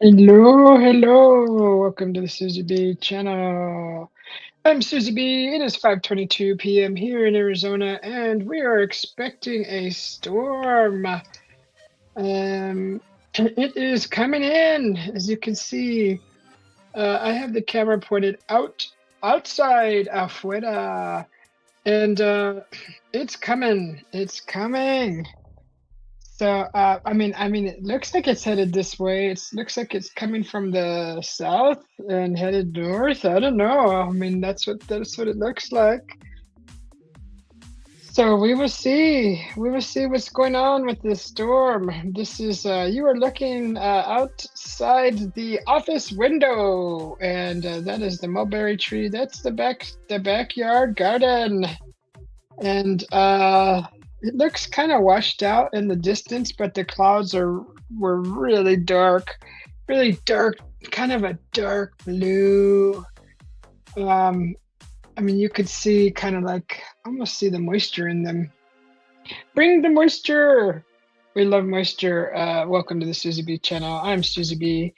Hello, hello. Welcome to the Susie B channel. I'm Susie B. It is 5:22 p.m. here in Arizona, and we are expecting a storm. It is coming in, as you can see. I have the camera pointed outside, afuera, and it's coming. It's coming. So, it looks like it's headed this way. It looks like it's coming from the south and headed north. I don't know. That's what it looks like. So we will see. We will see what's going on with this storm. This is you are looking outside the office window, and that is the mulberry tree. That's the backyard garden. And it looks kind of washed out in the distance, but the clouds were really dark, kind of a dark blue. Um, you could see kind of like almost see the moisture in them. Bring the moisture. We love moisture. Welcome to the Susie B channel. I'm Susie B.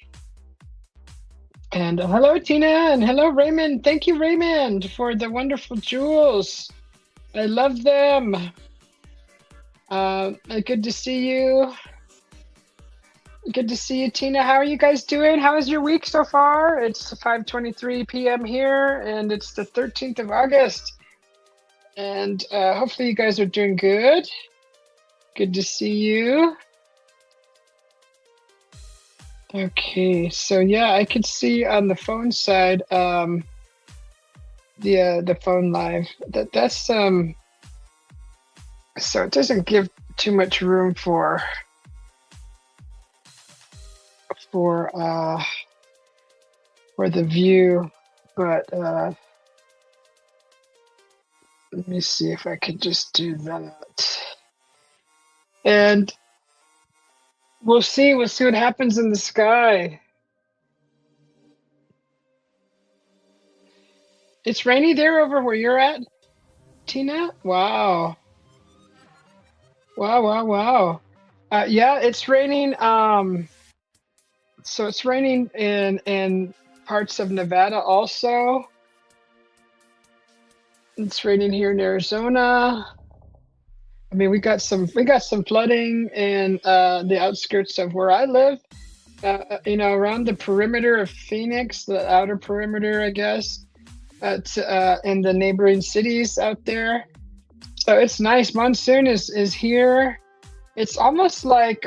And hello, Tina, and hello, Raymond. Thank you, Raymond, for the wonderful jewels. I love them. Good to see you. Good to see you, Tina. How are you guys doing? How is your week so far? It's 5:23 p.m. here, and it's the 13th of August. And hopefully you guys are doing good. Good to see you. Okay, so yeah, I could see on the phone side, the phone live. That's so it doesn't give too much room for the view, but let me see if I can just do that. And we'll see what happens in the sky. It's rainy there over where you're at, Tina? Wow. Wow, wow, wow. Yeah, it's raining. So it's raining in parts of Nevada also. It's raining here in Arizona. I mean, we got some flooding in the outskirts of where I live. Around the perimeter of Phoenix, the outer perimeter, I guess, in the neighboring cities out there. So it's nice. Monsoon is here. It's almost like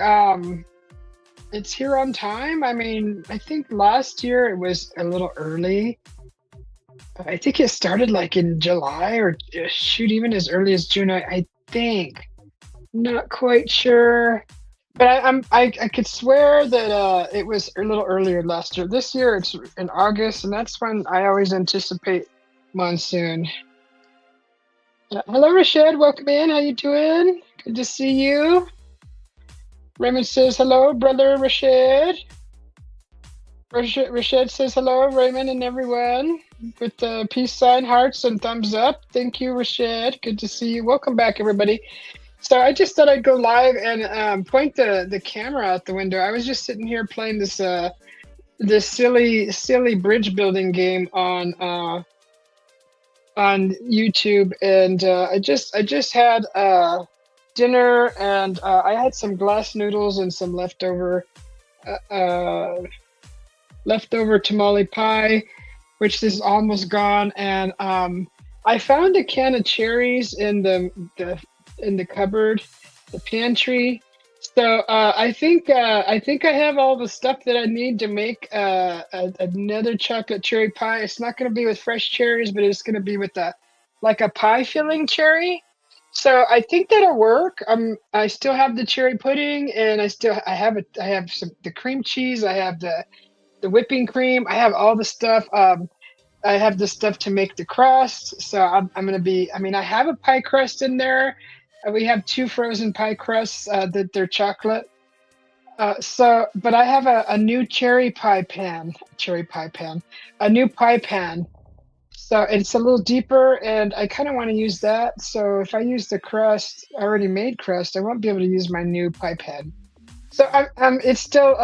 it's here on time. I mean, I think last year it was a little early. I think it started like in July or shoot, even as early as June. I think. Not quite sure, but I could swear that it was a little earlier last year. This year it's in August, and that's when I always anticipate monsoon. Hello, Rashad. Welcome in. How you doing? Good to see you. Raymond says hello, brother Rashad. Rashad says hello, Raymond and everyone, with the peace sign, hearts, and thumbs up. Thank you, Rashad. Good to see you. Welcome back, everybody. So I just thought I'd go live and point the camera out the window. I was just sitting here playing this silly bridge building game on YouTube, and I just had dinner, and I had some glass noodles and some leftover tamale pie, which is almost gone, and I found a can of cherries in the cupboard, the pantry. So I think I have all the stuff that I need to make another chocolate cherry pie. It's not going to be with fresh cherries, but it's going to be with like a pie filling cherry. So I think that'll work. I still have the cherry pudding, and I have the cream cheese. I have the whipping cream. I have all the stuff. I have the stuff to make the crust. So I'm gonna be. I mean, I have a pie crust in there. We have two frozen pie crusts that they're chocolate. But I have a new a new pie pan. So it's a little deeper, and I kind of want to use that. So if I use the crust, already made crust, I won't be able to use my new pie pan. So it's still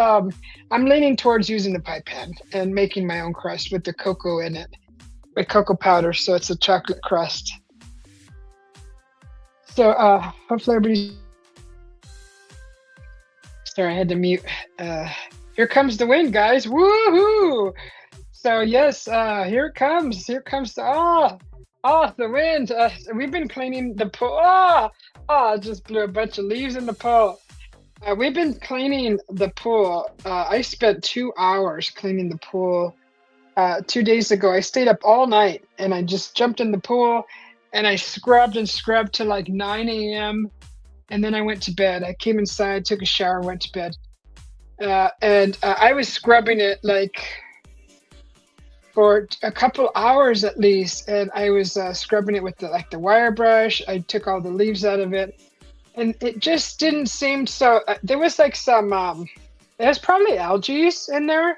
I'm leaning towards using the pie pan and making my own crust with the cocoa in it, with cocoa powder, so it's a chocolate crust. So hopefully everybody's. Sorry, I had to mute. Uh, Here comes the wind, guys! Woohoo! So yes, here it comes. Here comes the the wind. We've been cleaning the pool. I just blew a bunch of leaves in the pool. We've been cleaning the pool. I spent 2 hours cleaning the pool 2 days ago. I stayed up all night and I just jumped in the pool and I scrubbed and scrubbed till like 9 a.m. And then I went to bed. I came inside, took a shower, went to bed. And I was scrubbing it like for a couple hours at least. And I was scrubbing it with the wire brush. I took all the leaves out of it. And it just didn't seem so. There was like some, there's probably algae in there.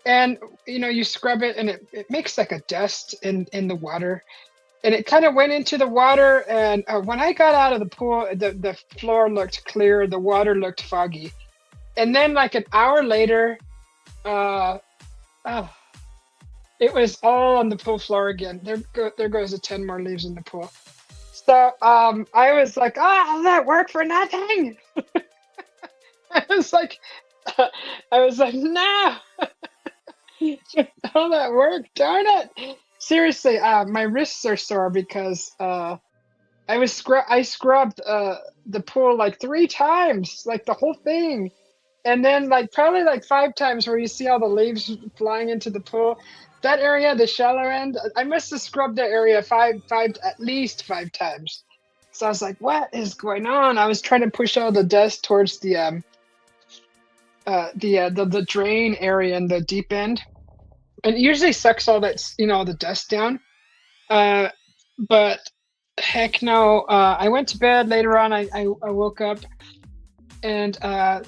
And, you scrub it and it makes like a dust in the water. And it kind of went into the water. And when I got out of the pool, the floor looked clear. The water looked foggy. And then like an hour later, oh, it was all on the pool floor again. There goes the 10 more leaves in the pool. So I was like, that worked for nothing. I was like, no, all that work, darn it. Seriously, my wrists are sore because I scrubbed the pool like 3 times, like the whole thing. And then probably like 5 times where you see all the leaves flying into the pool. That area, the shallow end, I must have scrubbed that area at least 5 times. So I was like, what is going on? I was trying to push all the dust towards the drain area in the deep end. And it usually sucks all that, the dust down. But heck no, I went to bed later on. I woke up and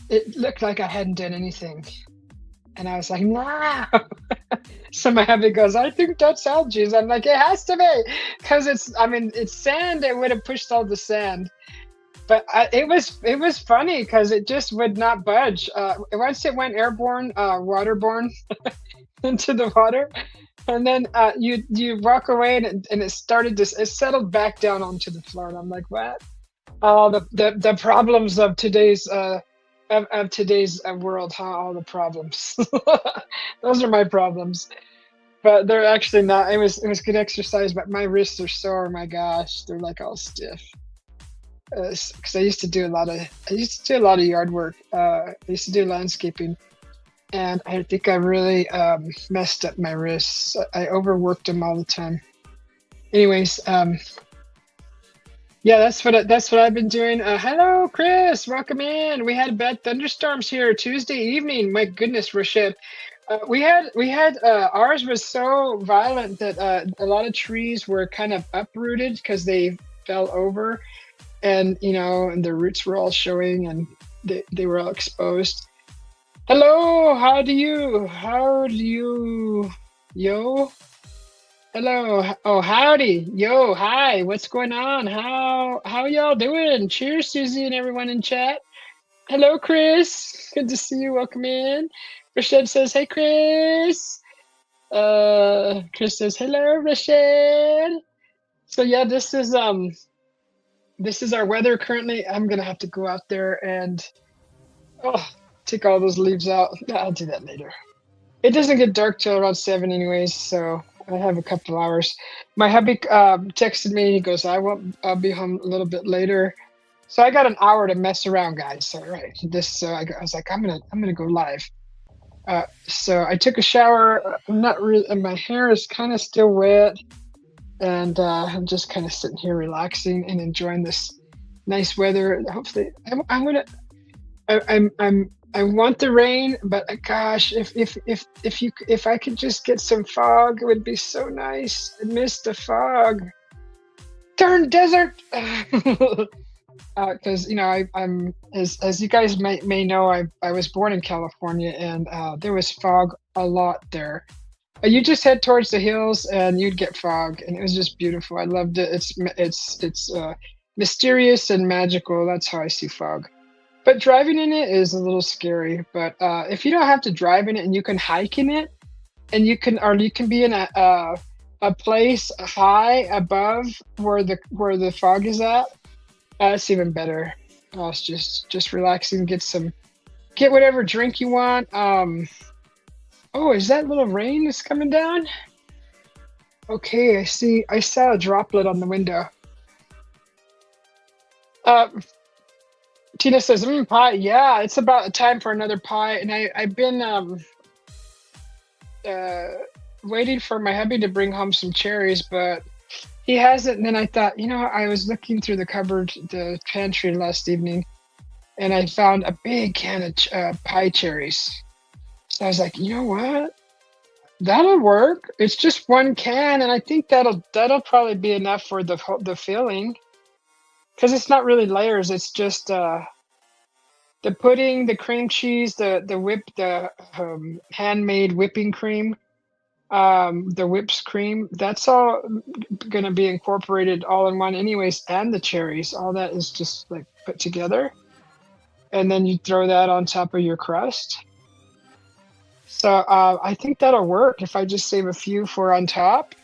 it looked like I hadn't done anything. And I was like, nah. So my hubby goes, I think that's algae. I'm like, it has to be. Because it's sand. It would have pushed all the sand. But it was funny because it just would not budge. Once it went airborne, waterborne into the water. And then you walk away and it settled back down onto the floor. And I'm like, what? Oh, the problems of today's world, huh? All the problems. Those are my problems. But they're actually not. It was good exercise, but my wrists are sore. My gosh, they're like all stiff. Because I used to do a lot of yard work. I used to do landscaping, and I think I really messed up my wrists. I overworked them all the time. Anyways, yeah, that's what I've been doing. Hello, Chris. Welcome in. We had bad thunderstorms here Tuesday evening. My goodness, Rashid. We had ours was so violent that a lot of trees were kind of uprooted because they fell over, and and their roots were all showing and they were all exposed. Hello, how do you, yo? Hello. Oh, howdy. Yo, hi. What's going on? How y'all doing? Cheers, Susie and everyone in chat. Hello, Chris. Good to see you. Welcome in. Rashid says, hey, Chris. Chris says, hello, Rashid. So yeah, this is our weather currently. I'm gonna have to go out there and take all those leaves out. I'll do that later. It doesn't get dark till around 7 anyways, so I have a couple hours. My hubby texted me. He goes, I'll be home a little bit later. So I got an hour to mess around, guys. So right, I was like, I'm gonna go live. So I took a shower. I'm not really, and my hair is kind of still wet, and I'm just kind of sitting here relaxing and enjoying this nice weather. Hopefully, I want the rain, but gosh, if I could just get some fog, it would be so nice. I miss the fog. Darn desert. Because I'm as you guys may know, I was born in California, and there was fog a lot there. You just head towards the hills and you'd get fog, and it was just beautiful. I loved it. It's mysterious and magical. That's how I see fog. but driving in it is a little scary. But if you don't have to drive in it and you can hike in it, and you can be in a place high above where the fog is at, it's even better. It's just relaxing. Get whatever drink you want. Oh, is that little rain that's coming down? Okay, I saw a droplet on the window. Uh, Tina says, pie. Yeah, it's about time for another pie. And I've been uh, waiting for my hubby to bring home some cherries, but he hasn't. And then I thought, I was looking through the pantry last evening, and I found a big can of pie cherries. So I was like, you know what? That'll work. It's just one can, and I think that'll probably be enough for the filling, because it's not really layers. It's just the pudding, the cream cheese, the handmade whipping cream, the whipped cream. That's all gonna be incorporated all in one, anyways, and the cherries. All that is just like put together, and then you throw that on top of your crust. So I think that'll work if I just save a few for on top,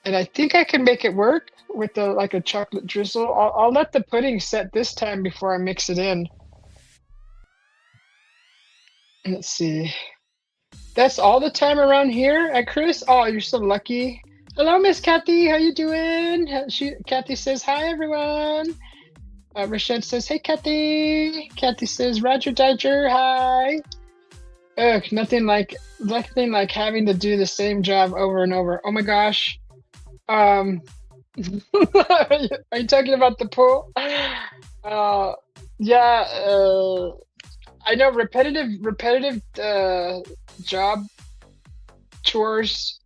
and I think I can make it work with like a chocolate drizzle. I'll let the pudding set this time before I mix it in. Let's see. That's all the time around here at Chris. Oh, you're so lucky. Hello, Miss Kathy. How you doing? Kathy says hi, everyone. Rashad says, hey, Kathy. Kathy says, Roger Dodger, hi. Ugh, nothing like having to do the same job over and over. Oh my gosh. Are you talking about the pool? Yeah. I know repetitive job chores.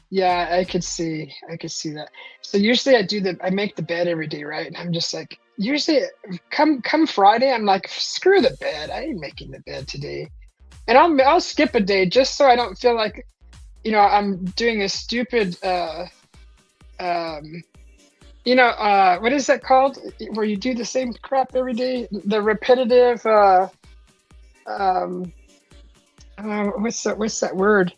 Yeah, I could see that. So usually I make the bed every day, right? And I'm just like, usually come Friday, I'm like, screw the bed. I ain't making the bed today. And I'll skip a day just so I don't feel like, I'm doing a stupid, what is that called? Where you do the same crap every day? The repetitive, what's that word?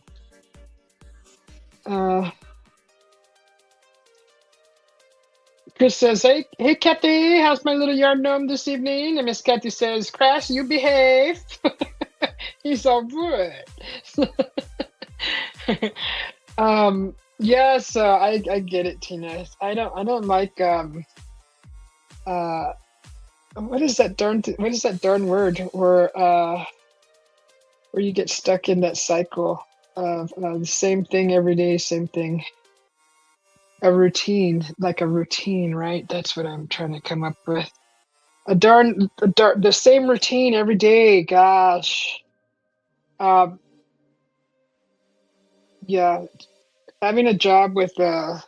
Chris says, hey, Kathy, how's my little yard gnome this evening? And Miss Kathy says, Crash, you behave. He's all good. Yeah, so I get it, Tina. I don't like what is that darn word where you get stuck in that cycle of the same thing every day, same thing. A routine, right? That's what I'm trying to come up with. The same routine every day. Gosh. Yeah, having a job with the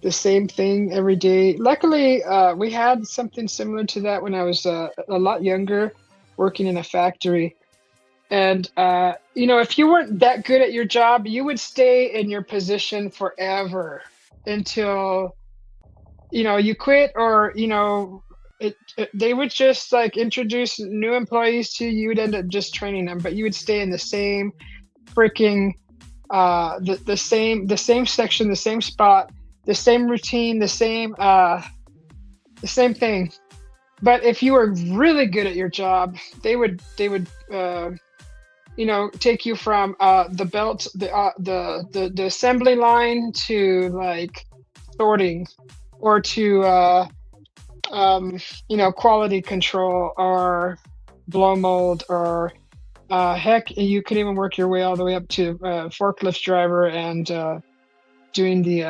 same thing every day. Luckily, we had something similar to that when I was a lot younger, working in a factory. And if you weren't that good at your job, you would stay in your position forever until you quit, or they would just like introduce new employees to you. You would end up just training them, but you would stay in the same freaking the same section, the same spot, the same routine, the same thing. But if you were really good at your job, they would take you from the belt, the assembly line to like sorting, or to quality control, or blow mold, or heck, you could even work your way all the way up to forklift driver and doing the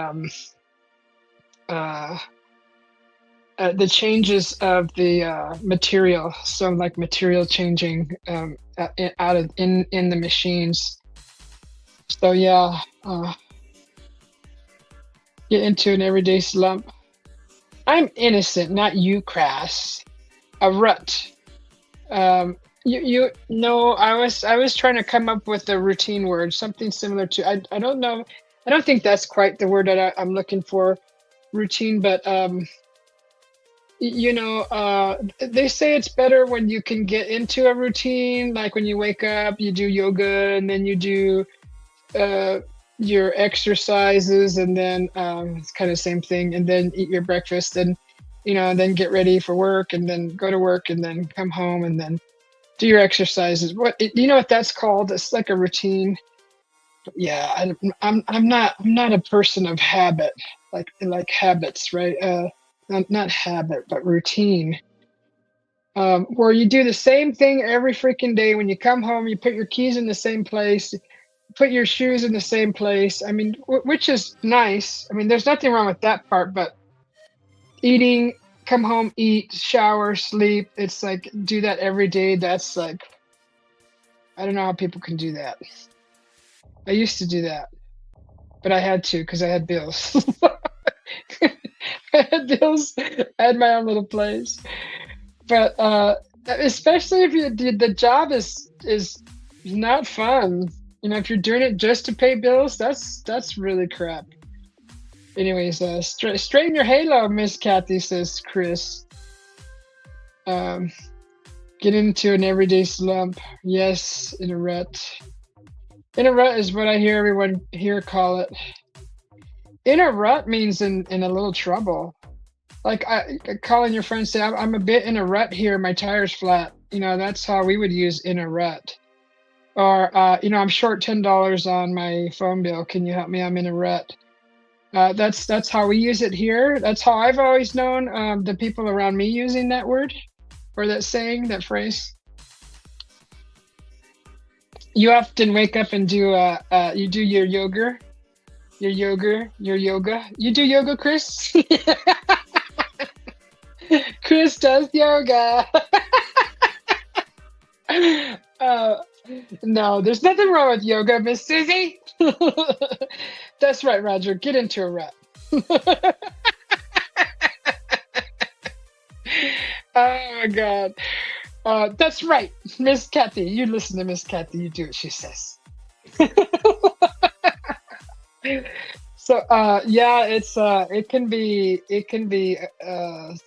changes of the material. So like material changing in the machines. So yeah, get into an everyday slump. I'm innocent, not you, Crass. A rut. I was trying to come up with a routine word, something similar to, I don't know. I don't think that's quite the word that I'm looking for, routine, but they say it's better when you can get into a routine, like when you wake up, you do yoga, and then you do uh, your exercises, and then it's kind of the same thing, and then eat your breakfast, and then get ready for work, and then go to work, and then come home, and then do your exercises. You know what that's called? It's like a routine. Yeah, I'm not a person of habit, like habits, right? Not habit, but routine. Where you do the same thing every freaking day. When you come home, you put your keys in the same place, put your shoes in the same place. I mean, which is nice. I mean, there's nothing wrong with that part, but eating, come home, eat, shower, sleep. It's like do that every day. That's like, I don't know how people can do that. I used to do that, but I had to because I had bills. I had bills. I had my own little place. But especially if the job is not fun. If you're doing it just to pay bills, that's really crap. Anyways, straighten your halo, Miss Kathy, says Chris. Get into an everyday slump. Yes, in a rut. In a rut is what I hear everyone here call it. In a rut means in a little trouble. Like calling your friend, say, I'm a bit in a rut here. My tire's flat. That's how we would use in a rut. Or, I'm short $10 on my phone bill. Can you help me? I'm in a rut. That's how we use it here. That's how I've always known the people around me using that word or that saying, that phrase. You often wake up and do you do your yoga. Your yoga. You do yoga, Chris? Chris does yoga. No, there's nothing wrong with yoga, Miss Susie. That's right, Roger. Get into a rut. Oh my God. That's right, Miss Kathy. You listen to Miss Kathy. You do what she says. So yeah, it can be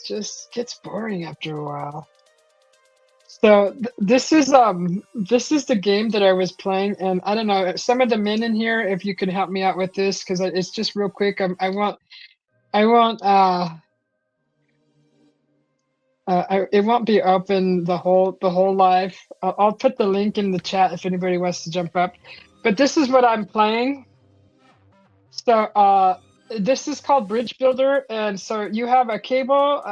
just gets boring after a while. So this is the game that I was playing, and I don't know, some of the men in here, if you could help me out with this, because it's just real quick. I won't it won't be open the whole live. I'll put the link in the chat if anybody wants to jump up. But this is what I'm playing. So this is called Bridge Builder, and so you have a cable.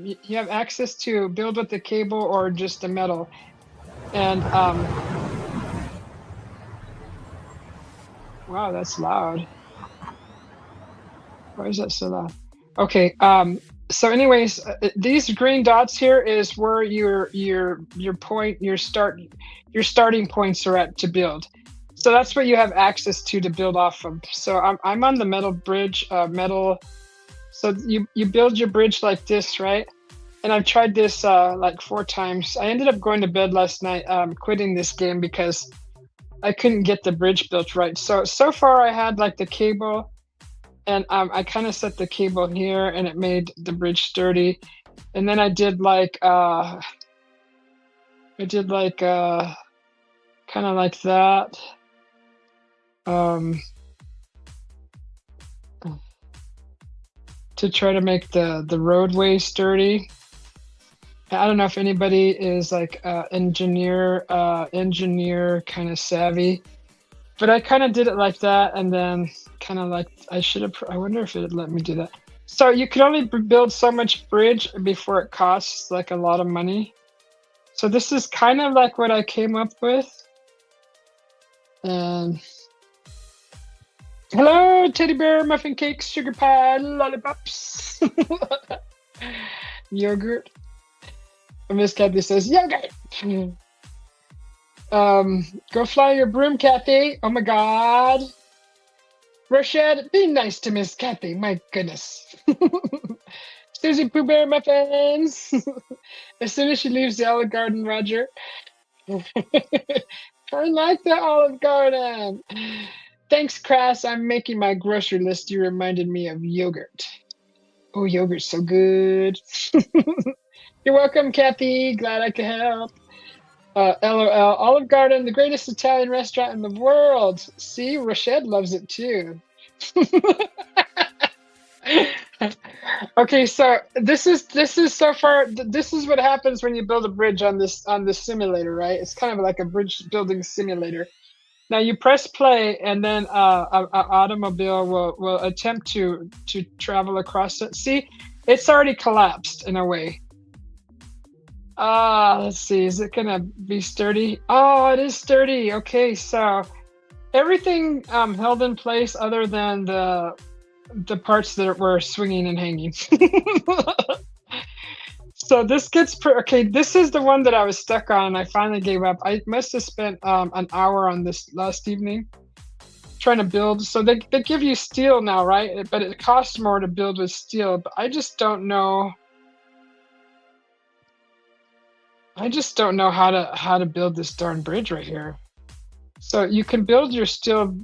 You have access to build with the cable or just the metal, and wow, that's loud. Why is that so loud? Okay. So, anyways, these green dots here is where your starting points are at to build. So that's what you have access to build off of. So I'm on the metal bridge, metal. So you build your bridge like this, right? And I've tried this like 4 times. I ended up going to bed last night, quitting this game because I couldn't get the bridge built right. So far I had like the cable, and I kind of set the cable here, and it made the bridge sturdy. And then I did like kind of like that. To try to make the roadway sturdy. I don't know if anybody is like engineer kind of savvy, but I kind of did it like that, and then kind of like I wonder if it let me do that. So you can only build so much bridge before it costs like a lot of money. So this is kind of like what I came up with. And hello, teddy bear, muffin cakes, sugar pie, lollipops, yogurt. Miss Kathy says yogurt. Go fly your broom, Kathy. Oh my God. Rashad, be nice to Miss Kathy. My goodness. Susie Pooh Bear muffins. As soon as she leaves the Olive Garden, Roger. I like the Olive Garden. Thanks, Crass. I'm making my grocery list. You reminded me of yogurt. Oh, yogurt's so good. You're welcome, Kathy. Glad I could help. LOL. Olive Garden, the greatest Italian restaurant in the world. See, Rashad loves it too. Okay, so this is so far. This is what happens when you build a bridge on this simulator, right? It's kind of like a bridge building simulator. Now you press play, and then a automobile will attempt to travel across it. See, it's already collapsed in a way. Let's see. Is it gonna be sturdy? Oh, it is sturdy. Okay, so everything held in place other than the parts that were swinging and hanging. So this gets okay. This is the one that I was stuck on. I finally gave up. I must have spent an hour on this last evening trying to build. So they give you steel now, right? But it costs more to build with steel. But I just don't know. I just don't know how to build this darn bridge right here. So you can build your steel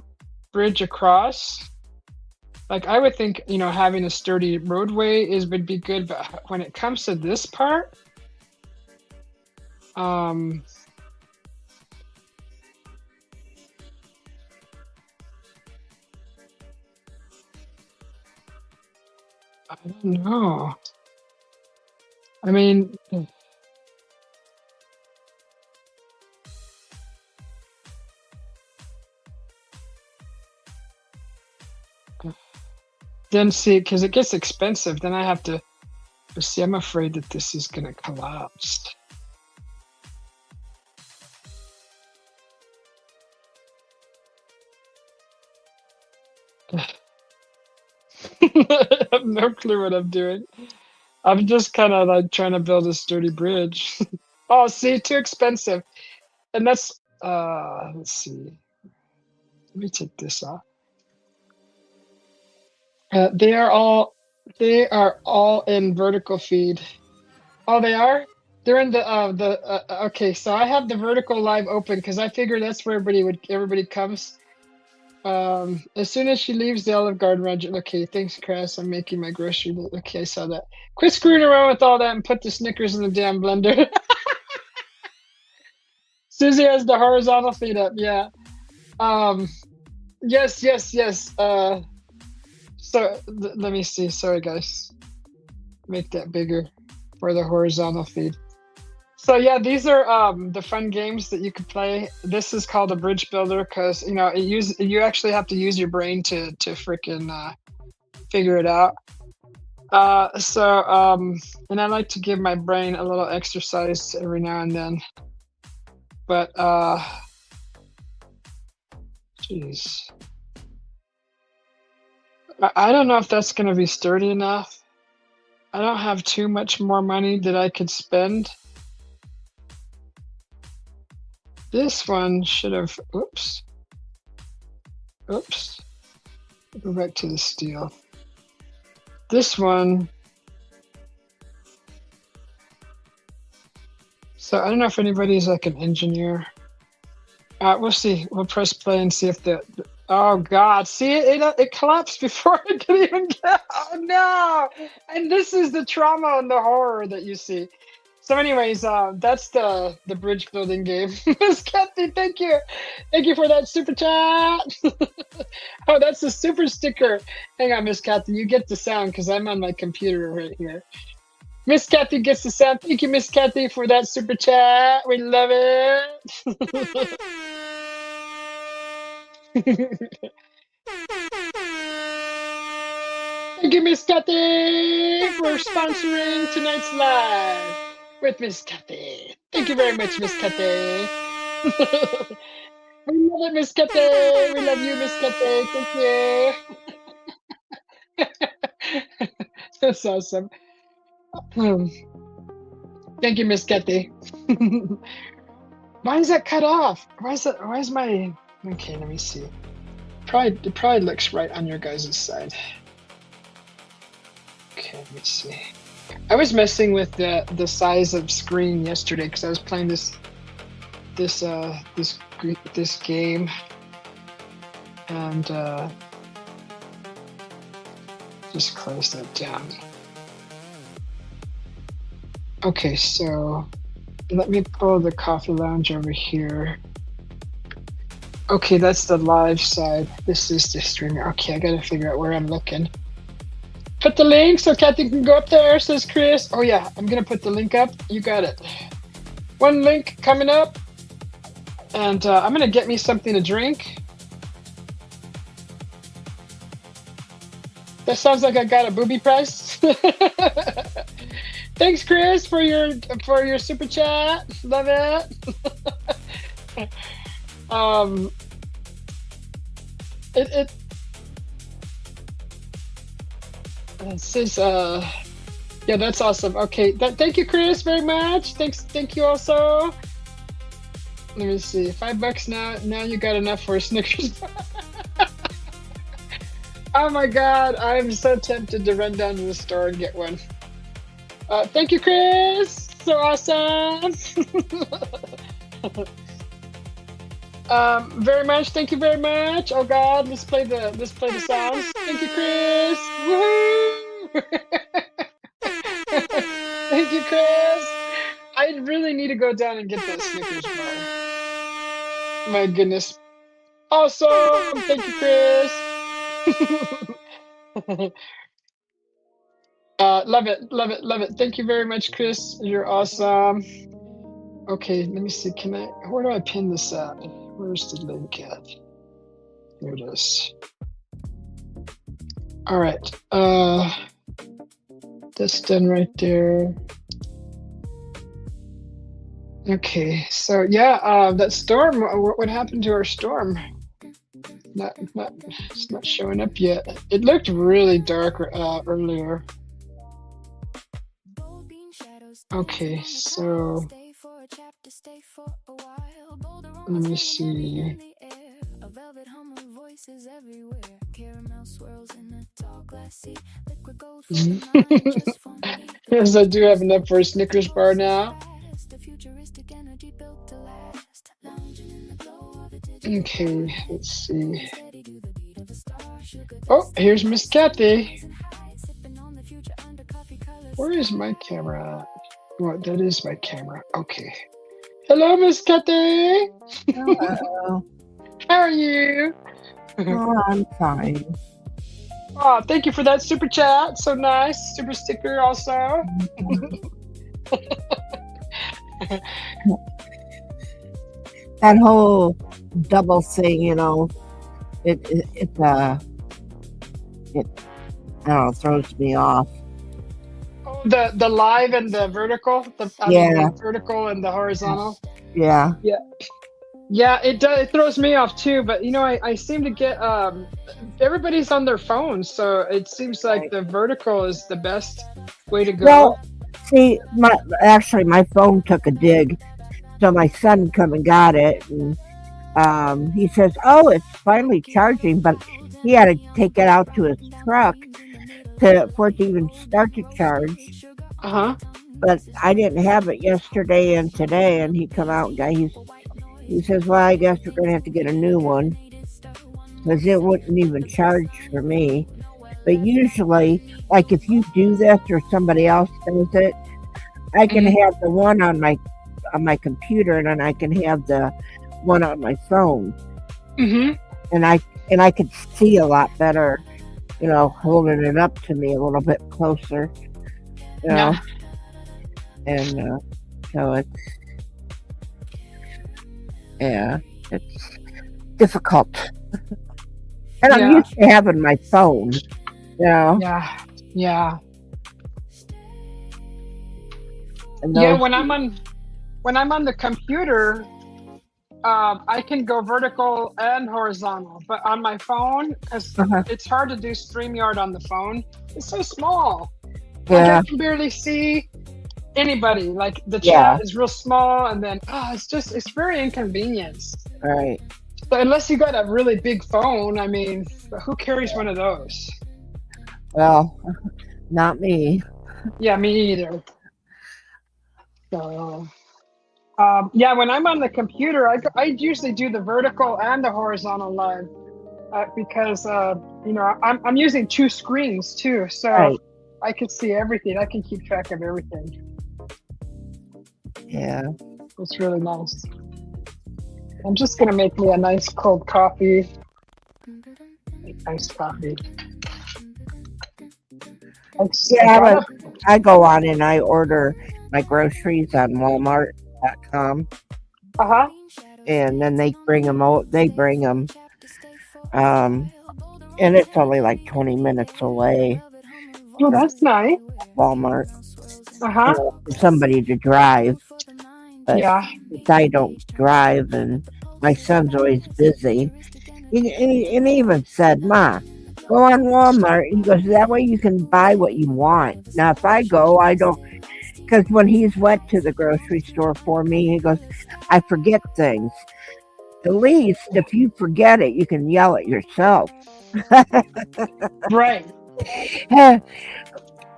bridge across. Like I would think, having a sturdy roadway would be good, but when it comes to this part, I don't know. I mean, then see, because it gets expensive, then I have to see. I'm afraid that this is going to collapse. I have no clue what I'm doing. I'm just kind of like trying to build a sturdy bridge. Oh, see, too expensive. And that's, let's see. Let me take this off. They are all in vertical feed. Oh, they are? They're in okay, so I have the vertical live open because I figured that's where everybody comes. As soon as she leaves the Olive Garden, Roger. Okay, thanks, Chris. I'm making my grocery. Okay, I saw that. Quit screwing around with all that and put the Snickers in the damn blender. Susie has the horizontal feed up. Yeah. Yes. So let me see. Sorry, guys. Make that bigger for the horizontal feed. So yeah, these are the fun games that you could play. This is called a bridge builder because you actually have to use your brain to freaking figure it out. And I like to give my brain a little exercise every now and then. But jeez, I don't know if that's gonna be sturdy enough. I don't have too much more money that I could spend. This one should have, oops. Go back to the steel. This one. So I don't know if anybody's like an engineer. We'll see. We'll press play and see if oh God, see it collapsed before it could even get, oh no! And this is the trauma and the horror that you see. So anyways, that's the bridge building game. Miss Kathy, thank you. Thank you for that super chat. Oh, that's the super sticker. Hang on, Miss Kathy, you get the sound because I'm on my computer right here. Miss Kathy gets the sound. Thank you, Miss Kathy, for that super chat. We love it. Thank you, Miss Kathy, for sponsoring tonight's live with Miss Kathy. Thank you very much, Miss Kathy. We love it, Miss Kathy. We love you, Miss Kathy. Thank you. That's awesome. Thank you, Miss Kathy. Why is that cut off? Why is my... Okay, let me see. It probably looks right on your guys' side. Okay, let me see. I was messing with the size of screen yesterday because I was playing this game, and just close that down. Okay, so let me pull the coffee lounge over here. Okay, that's the live side. This is the streamer. Okay, I gotta figure out where I'm looking. Put the link so Kathy can go up there, says Chris. Oh yeah, I'm gonna put the link up. You got it. One link coming up. And I'm gonna get me something to drink. That sounds like I got a booby price. Thanks, Chris, for your super chat. Love it. It this is yeah, that's awesome. Okay, thank you, Chris, very much. Thank you also. Let me see, $5 now. Now you got enough for a Snickers. Oh my God, I'm so tempted to run down to the store and get one. Thank you, Chris. So awesome. Very much. Thank you very much. Oh God, let's play the sounds. Thank you, Chris. Woohoo! Thank you, Chris. I really need to go down and get that Snickers bar. My goodness. Awesome. Thank you, Chris. Love it, love it, love it. Thank you very much, Chris. You're awesome. Okay, let me see. Where do I pin this at? Where's the link at? Here it is. All right. That's done right there. Okay, so yeah, that storm. What happened to our storm? It's not showing up yet. It looked really dark earlier. Okay, so let me see. Yes, I do have enough for a Snickers bar now. Okay, let's see. Oh, here's Miss Kathy. Where is my camera at? What, that is my camera. Okay. Hello, Miss Kathy. Hello. How are you? Oh, I'm fine. Oh, thank you for that super chat. So nice. Super sticker also. That whole double thing, it I don't know, throws me off. Oh, the live and the vertical. The vertical and the horizontal. Yeah. Yeah, it does. It throws me off too. But I seem to get everybody's on their phones, so it seems like the vertical is the best way to go. Well, see, my phone took a dig, so my son come and got it, and he says, "Oh, it's finally charging," but he had to take it out to his truck for it to even start to charge. But I didn't have it yesterday and today, and he come out and he says, "Well, I guess we're gonna have to get a new one because it wouldn't even charge for me." But usually, like if you do this or somebody else does it, I can have the one on my computer, and then I can have the one on my phone, and I could see a lot better, holding it up to me a little bit closer, Yeah. and so it's difficult. And I'm used to having my phone, Yeah. When I'm on the computer, I can go vertical and horizontal, but on my phone, because it's hard to do StreamYard on the phone. It's so small. Yeah. I can barely see anybody. Like the chat is real small, and then it's very inconvenient. Right. So unless you got a really big phone, I mean, who carries one of those? Well, not me. Yeah, me either. So, when I'm on the computer, I usually do the vertical and the horizontal live because I'm using two screens too, so I can see everything. I can keep track of everything. Yeah. It's really nice. I'm just gonna make me a nice cold coffee. Iced coffee. Yeah, I go on and I order my groceries on Walmart.com, Uh-huh. and then they bring them out. They bring them, and it's only like 20 minutes away. Oh, that's nice. Walmart. Uh-huh. For somebody to drive, but Yeah. I don't drive, and my son's always busy. He even said, "Ma, go on Walmart." He goes, "That way you can buy what you want." Now, if I go, I don't, because when he's went to the grocery store for me, he goes, "I forget things." At least if you forget it, you can yell at yourself. Right.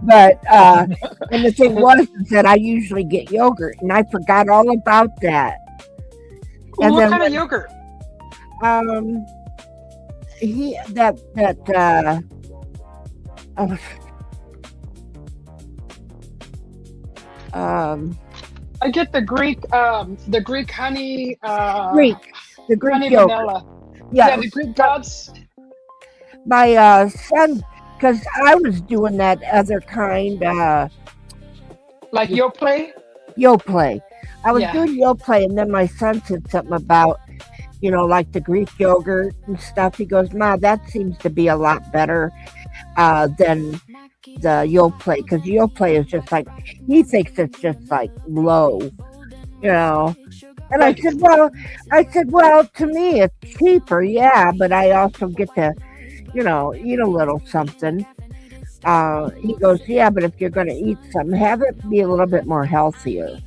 But and the thing was is that I usually get yogurt, and I forgot all about that. Well, what kind of yogurt? I get the Greek honey. The Greek honey yogurt. vanilla. Yeah, the Greek gods. My son, because I was doing that other kind, like Yoplait. Yoplait. I was Yeah. doing Yoplait, and then my son said something about, like the Greek yogurt and stuff. He goes, "Ma, that seems to be a lot better than the Yoplait, because Yoplait is just like, he thinks it's just like low, And I said, well, to me it's cheaper, yeah, but I also get to, eat a little something." He goes, "Yeah, but if you're going to eat something, have it be a little bit more healthier."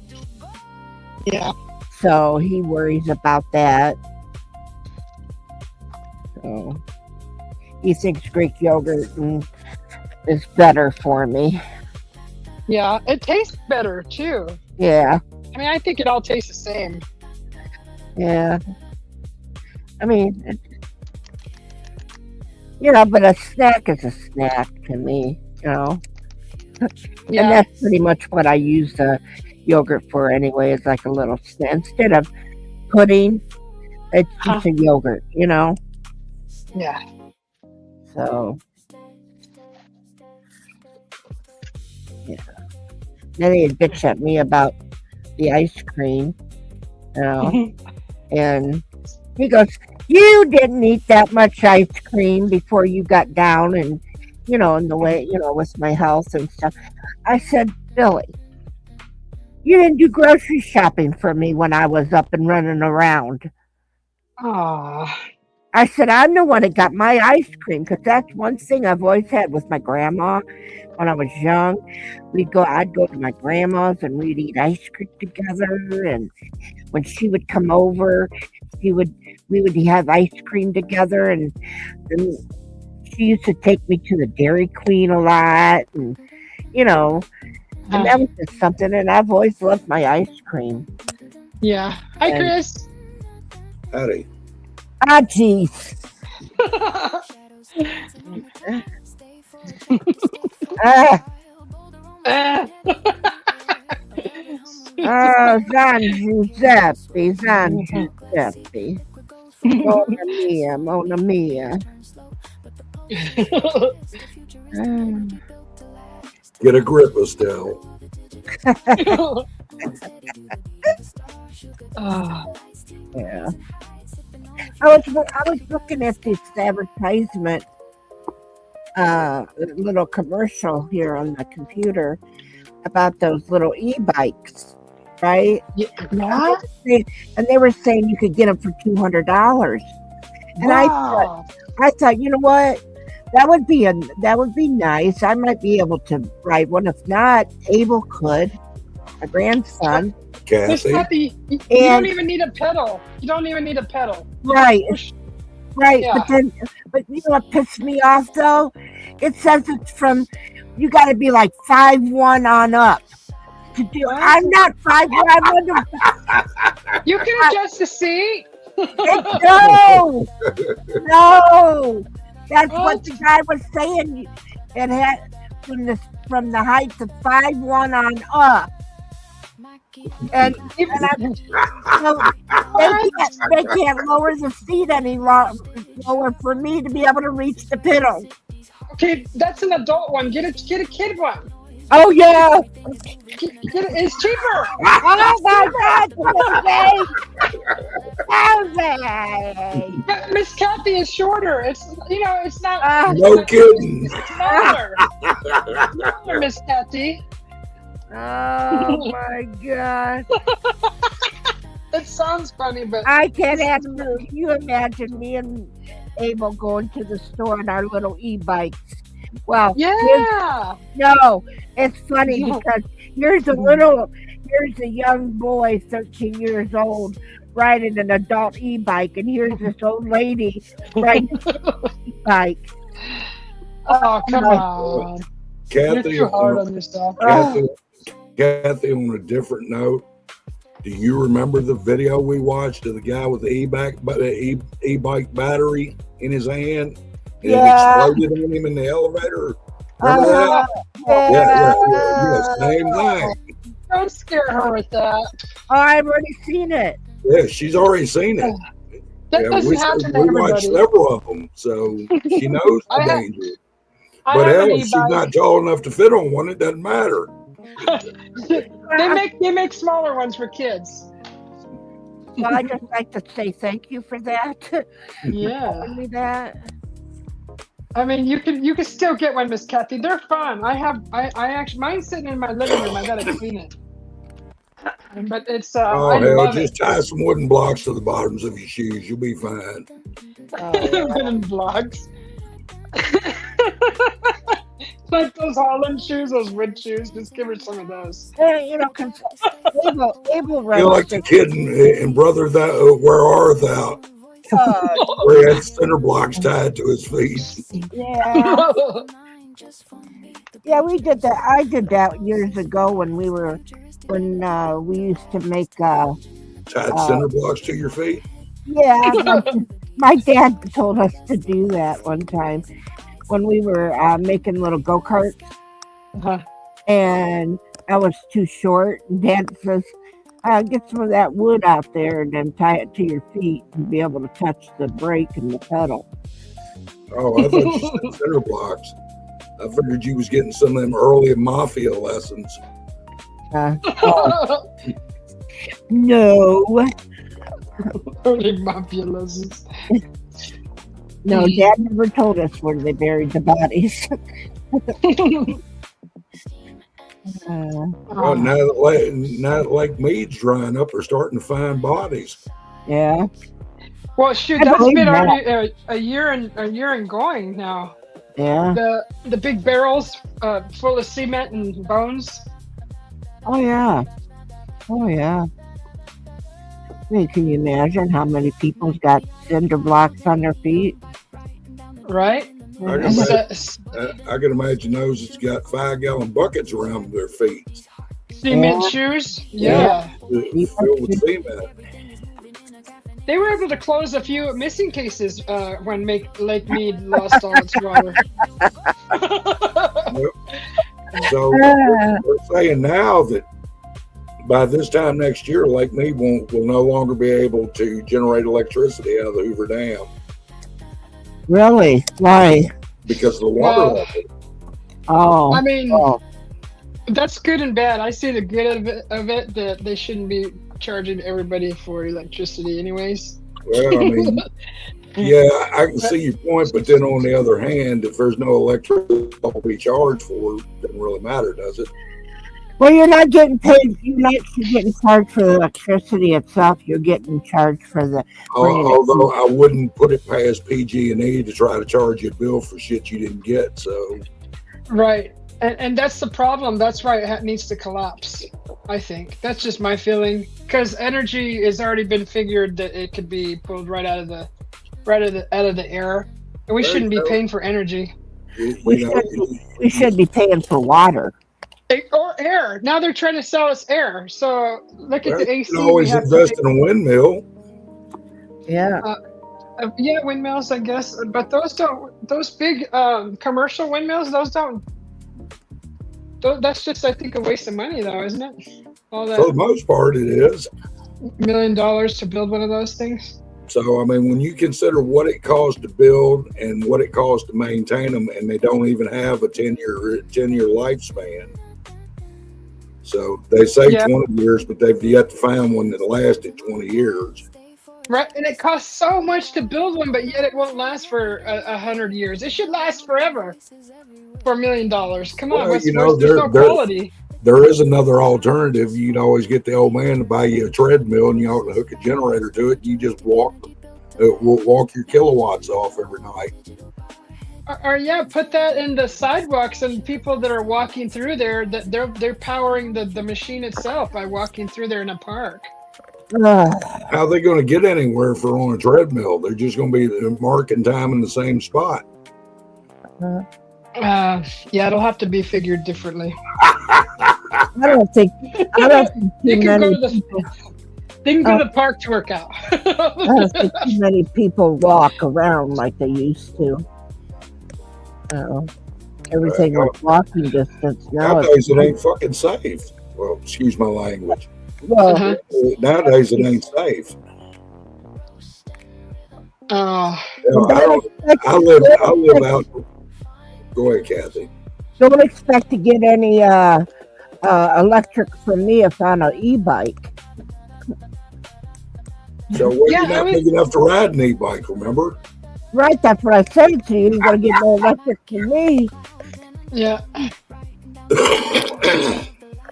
Yeah. So he worries about that. So he thinks Greek yogurt is better for me. Yeah, it tastes better too. Yeah. I mean, I think it all tastes the same. Yeah. I mean, but a snack is a snack to me, Yeah. And that's pretty much what I use the yogurt for anyway, is like a little snack. Instead of pudding, it's just a yogurt, Yeah. So, yeah. Then he'd bitch at me about the ice cream, and he goes, "You didn't eat that much ice cream before you got down, and in the way, with my health and stuff." I said, "Billy, you didn't do grocery shopping for me when I was up and running around." Ah. I said, "I'm the one that got my ice cream," because that's one thing I've always had with my grandma. When I was young, I'd go to my grandma's and we'd eat ice cream together. And when she would come over, we would have ice cream together. And she used to take me to the Dairy Queen a lot, and and that was just something. And I've always loved my ice cream. Yeah. Hi, Chris. Howdy. Ah, jeez. San Giuseppe. Mona Mia. Get a grip, Estelle. Yeah. I was looking at this advertisement, little commercial here on the computer about those little e-bikes, right? Yeah. And they were saying you could get them for $200. And wow. I thought, you know what? That would be nice. I might be able to ride one. If not, Abel could. My grandson. Kathy. You don't even need a pedal. Right. Yeah. But you know what pissed me off though? It says it's from, you got to be like 5'1" on up to do. I'm not 5'1". I'm under. You can adjust the seat. No. That's what the guy was saying. It had from the height of 5'1" on up. and they can't lower the seat any lower for me to be able to reach the pedal. Okay, that's an adult one. Get a kid one. Oh yeah, It's cheaper. oh my God! But Miss Kathy is shorter. It's not. No kidding. It's smaller. Smaller, Miss Kathy. Oh my God! It sounds funny, but I can't answer. Can you imagine me and Abel going to the store on our little e-bikes? Well, yeah. no, it's funny because here's a young boy, 13 years old, riding an adult e-bike, and here's this old lady riding an e-bike. Oh, come on. Kathy, You're too hard on yourself. Kathy, on a different note, do you remember the video we watched of the guy with the e-bike battery in his hand? And it exploded on him in the elevator. Remember that? Yeah, same thing. Don't scare her with that. Oh, I've already seen it. Yeah, she's already seen it. That doesn't happen to we watched everybody. several of them, so she knows the danger. I But have hell, an if she's e-bike. not tall enough to fit on one, it doesn't matter. They make smaller ones for kids. Well, I just like to say thank you for that. Yeah. Telling me that. I mean, you can still get one, Miss Kathy. They're fun. I actually mine's sitting in my living room. I gotta clean it. But it's I hell, love just tie some wooden blocks to the bottoms of your shoes. You'll be fine. Wooden blocks. Like those Holland shoes, those wood shoes. Just give her some of those. Because Abel You're like the kid in Brother Where Art Thou? Where he had center blocks tied to his feet. Yeah. Yeah, we did that. I did that years ago when we used to make Tied center blocks to your feet? yeah, my dad told us to do that one time when we were making little go-karts. And I was too short, and Dad says, get some of that wood out there and then tie it to your feet and be able to touch the brake and the pedal. Oh, I thought you said center blocks. I figured you was getting some of them early mafia lessons. No. Early mafia lessons. No, Dad never told us where they buried the bodies. Well, now that Lake Mead's drying up, we're starting to find bodies. Yeah. Well, shoot, I that's believe been that. already a year and going now. Yeah. The big barrels full of cement and bones. Oh yeah. Oh yeah. I mean, can you imagine how many people's got cinder blocks on their feet? Right? I can imagine those that's got 5-gallon buckets around their feet. Cement shoes? Yeah. Filled with cement. They were able to close a few missing cases when Lake Mead lost all its water. So we're saying now that by this time next year, Lake Mead will no longer be able to generate electricity out of the Hoover Dam. Really? Why? Because of the water level. Oh. I mean, oh. That's good and bad. I see the good of it that they shouldn't be charging everybody for electricity anyways. Well, I mean, yeah, I can see your point, but then on the other hand, if there's no electricity to be charged for, it doesn't really matter, does it? Well, you're not getting paid. You're not getting charged for the electricity itself. You're getting charged for the. Although I wouldn't put it past PG&E to try to charge you a bill for shit you didn't get. So. Right, and that's the problem. That's why it needs to collapse. I think that's just my feeling, because energy has already been figured that it could be pulled right out of the air, and we shouldn't be paying for energy. We should be paying for water. Or air. Now they're trying to sell us air. So look at the AC. You can always invest in a windmill. Yeah. Yeah, windmills, I guess. But those big commercial windmills, those don't. That's just, I think, a waste of money, though, isn't it? All For that the most part, it is. $1 million to build one of those things. So, I mean, when you consider what it costs to build and what it costs to maintain them, and they don't even have a 10-year lifespan. So they say 20 years, but they've yet to find one that lasted 20 years. Right, and it costs so much to build one, but yet it won't last for 100 years. It should last forever for $1 million. Come on, there's no quality. There is another alternative. You'd always get the old man to buy you a treadmill, and you ought to hook a generator to it. You just walk your kilowatts off every night. Or yeah, put that in the sidewalks, and people that are walking through there, that they're powering the machine itself by walking through there in a park. How are they going to get anywhere if they're on a treadmill? They're just going to be marking time in the same spot. Yeah, it'll have to be figured differently. I don't think they can go to the park to work out. I don't think too many people walk around like they used to. Everything was walking distance. Nowadays it ain't fucking safe. Well, excuse my language. Well, nowadays it ain't safe. I live out. Go ahead, Kathy. Don't expect to get any electric from me if I'm an e-bike. So you're not big enough to ride an e-bike, remember? Right, that's what I said to you. You're going to get no electric from me. Yeah.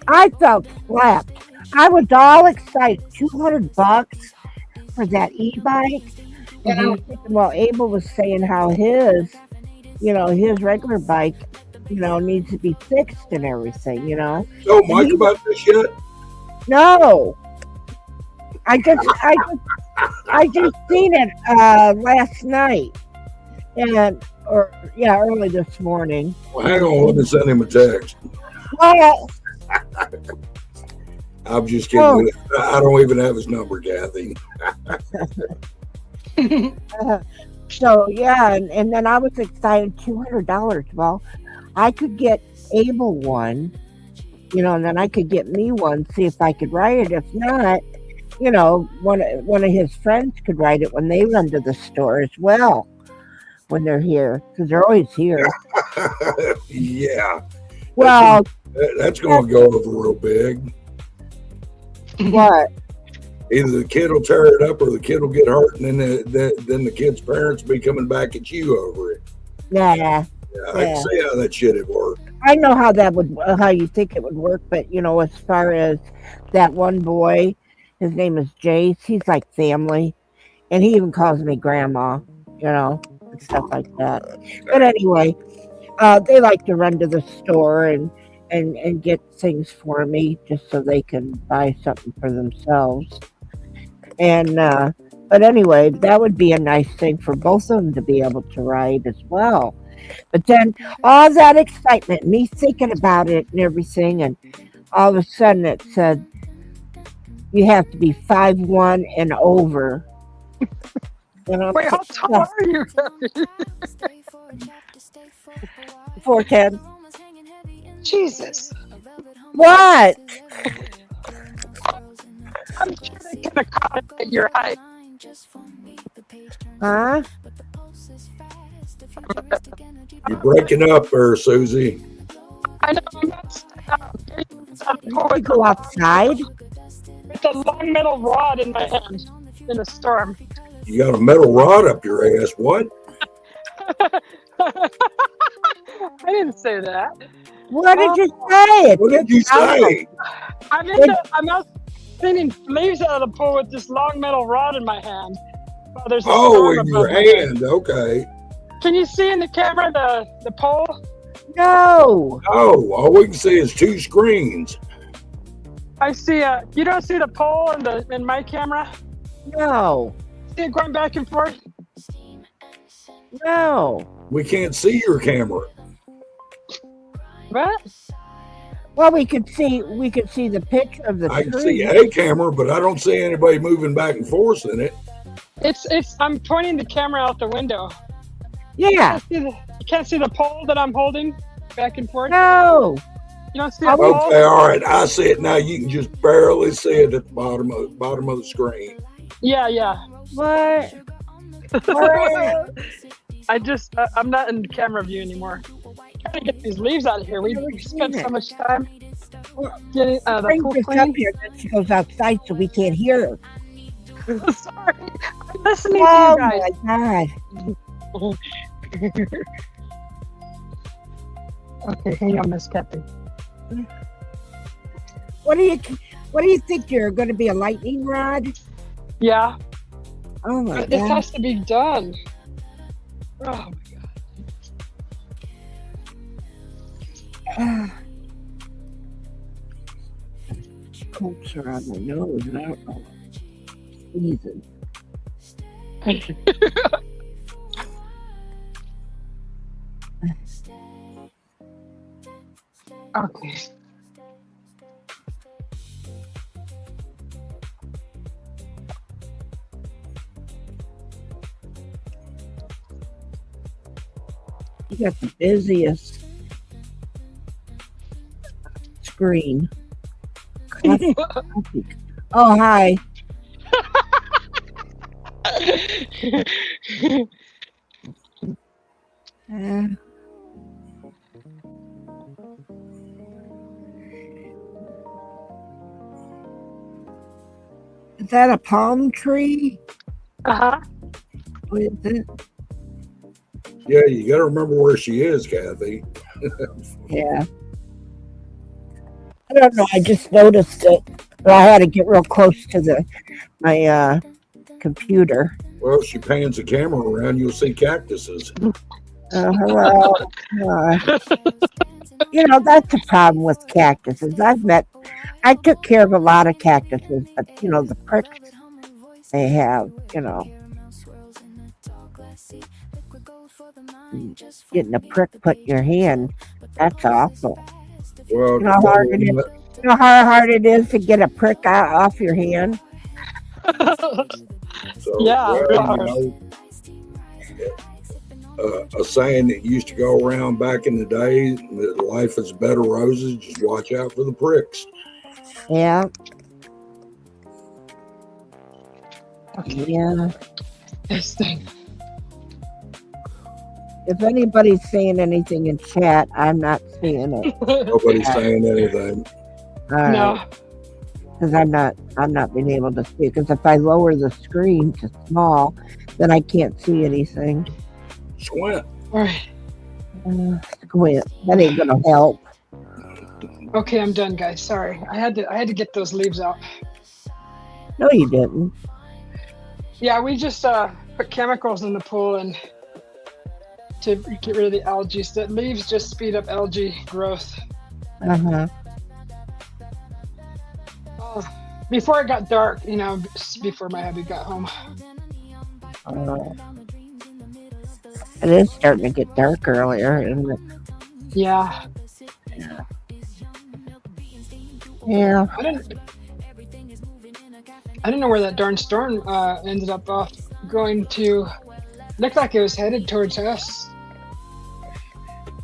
I felt slapped. I was all excited. $200 for that e-bike. And I was thinking, well, Abel was saying how his regular bike, needs to be fixed and everything, So, Mike, about this yet? No. I just seen it last night, early this morning. Well, hang on, let me send him a text. Well, I'm just kidding. I don't even have his number, Kathy. So yeah, and then I was excited. $200. Well, I could get Abel one, and then I could get me one. See if I could ride it. If not, one of his friends could ride it when they run to the store as well. When they're here, because they're always here. Yeah. Well, that's going to go over real big. What? Either the kid will tear it up or the kid will get hurt, and then the kid's parents will be coming back at you over it. Yeah. I can see how that shit would work. I know how you think it would work, but as far as that one boy, his name is Jace. He's like family, and he even calls me grandma, and stuff like that. But anyway, they like to run to the store and get things for me just so they can buy something for themselves. And but anyway, that would be a nice thing for both of them to be able to ride as well. But then all that excitement, me thinking about it and everything, and all of a sudden it said you have to be 5'1" and over. Wait, how tall are you? 4'10". Jesus. What? I'm sure they can accommodate your height. Huh? You're breaking up there, Susie. I know. You go outside? With a long metal rod in my hand in a storm. You got a metal rod up your ass. What? I didn't say that. What did you say? What did you say? I'm out cleaning leaves out of the pool with this long metal rod in my hand. Oh, in your hand. Okay. Can you see in the camera the pole? No. Oh, all we can see is two screens. I see you don't see the pole in my camera? No. See it going back and forth? No. We can't see your camera. What? Well, we could see the picture of the I tree. can see a camera, but I don't see anybody moving back and forth in it. I'm pointing the camera out the window. Yeah. You can't see the pole that I'm holding back and forth? No. You don't see it? Paul? Okay, all right. I see it now. You can just barely see it at the bottom of the screen. Yeah. What? I'm not in camera view anymore. Trying to get these leaves out of here. We spent so much time getting the Bring pool this up clean. here. Then she goes outside so we can't hear her. Sorry, I'm listening Oh to you my God. guys. Okay, hang on, Miss Kathy. What do you think? You're going to be a lightning rod? Yeah, Oh my this God. has to be done. Oh my God. Coats are on my nose. And I don't know. Sneezing. Okay. You got the busiest screen. Oh, hi. Uh, is that a palm tree? Uh-huh. What is it? Yeah, you got to remember where she is, Kathy. Yeah. I don't know. I just noticed it. But I had to get real close to my computer. Well, if she pans the camera around, you'll see cactuses. Hello. You know, that's the problem with cactuses. I took care of a lot of cactuses, but, you know, the pricks they have, you know. Getting a prick put in your hand, that's awful. Well, You know how hard it is? You know how hard it is to get a prick off your hand? so, Yeah, well, you know, a saying that used to go around back in the day, that life is bed of roses, just watch out for the pricks. Yeah. Yeah. This thing. If anybody's saying anything in chat, I'm not seeing it. Nobody's saying anything. All right. No. Because I'm not being able to see it. Because if I lower the screen to small, then I can't see anything. Squint. All right. Squint. That ain't gonna help. Okay, I'm done, guys. Sorry, I had to get those leaves out. No, you didn't. Yeah, we just put chemicals in the pool and to get rid of the algae. So that leaves just speed up algae growth. Uh-huh. Before it got dark, you know, before my hubby got home. It is starting to get dark earlier, isn't it? Yeah. Yeah. I didn't know where that darn storm ended up off going to. Looked like it was headed towards us,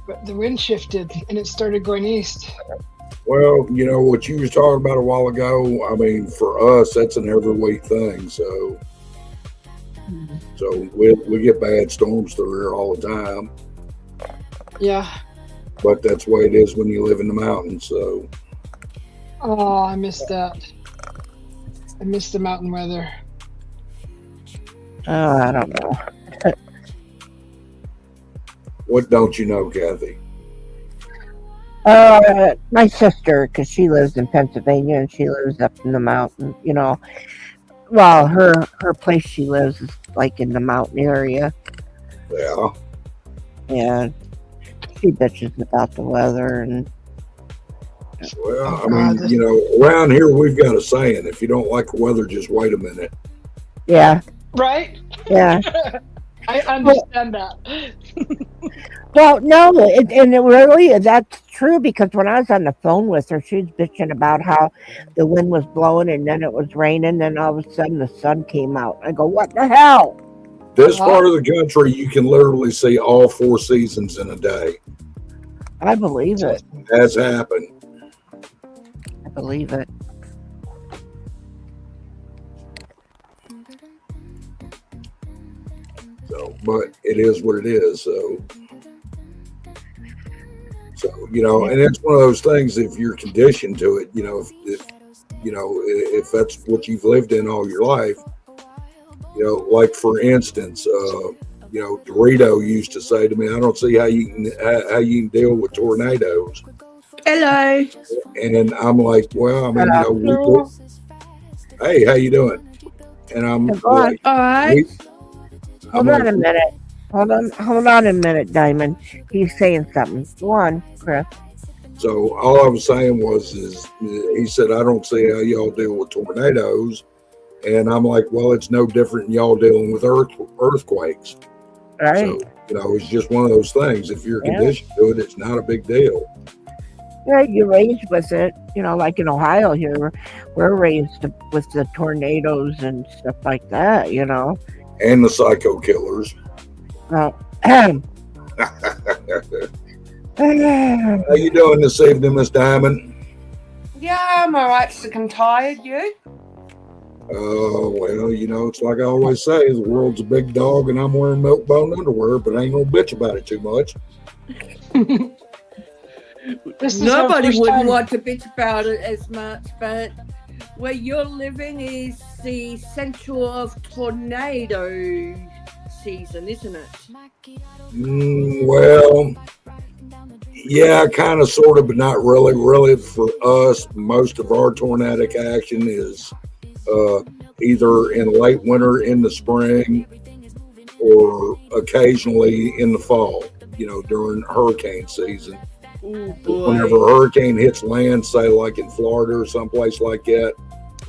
but the wind shifted and it started going east. Well, you know what you was talking about a while ago. I mean, for us, that's an every week thing. So we get bad storms through here all the time. Yeah. But that's the way it is when you live in the mountains. So. Oh, I missed that. I missed the mountain weather. Oh, I don't know. What don't you know, Kathy? My sister, because she lives in Pennsylvania and she lives up in the mountain, you know. Well, her place she lives is like in the mountain area. Yeah. And she bitches about the weather and. Well, I mean, you know, around here we've got a saying: if you don't like the weather, just wait a minute. Yeah. Right? Yeah. I understand that. Well, no, and it really, that's true, because when I was on the phone with her, she was bitching about how the wind was blowing and then it was raining, and all of a sudden the sun came out. I go, what the hell? This part of the country, you can literally see all 4 seasons in a day. I believe it. Has happened. believe it. So, but it is what it is. So, you know, and it's one of those things. If you're conditioned to it, you know, if that's what you've lived in all your life, you know, like for instance, you know, Dorito used to say to me, "I don't see how you can deal with tornadoes." Hello. And I'm like, well, I mean, you know, hey, how you doing? And I'm like, All right. Hold on a minute. Hold on a minute, Diamond. He's saying something. Go on, Chris. So all I was saying is he said, I don't see how y'all deal with tornadoes. And I'm like, well, it's no different than y'all dealing with earthquakes. Right. So, you know, it's just one of those things. If you're conditioned to it, it's not a big deal. Yeah, you're raised with it. You know, like in Ohio here, we're raised with the tornadoes and stuff like that, you know. And the psycho killers. How How you doing this evening, Miss Diamond? Yeah, I'm all right. Sick and tired. You? Oh, well, you know, it's like I always say, the world's a big dog and I'm wearing milk bone underwear, but I ain't gonna bitch about it too much. Nobody would want to bitch about it as much, but where you're living is the center of tornado season, isn't it? Well, yeah, kind of, sort of, but not really. Really, for us, most of our tornadic action is either in late winter, in the spring, or occasionally in the fall, you know, during hurricane season. Ooh, boy. Whenever a hurricane hits land, say like in Florida or someplace like that,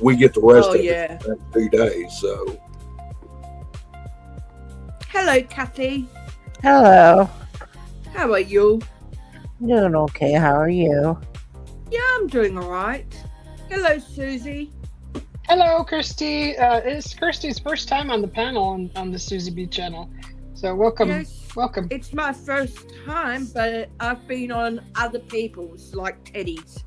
we get the rest of it in 2 days. So, hello, Kathy. Hello. How are you? Doing okay. How are you? Yeah, I'm doing all right. Hello, Susie. Hello, Kirsty. It's Kirsty's first time on the panel on the Susie B channel. So welcome. Yes. Welcome. It's my first time, but I've been on other people's, like Teddy's.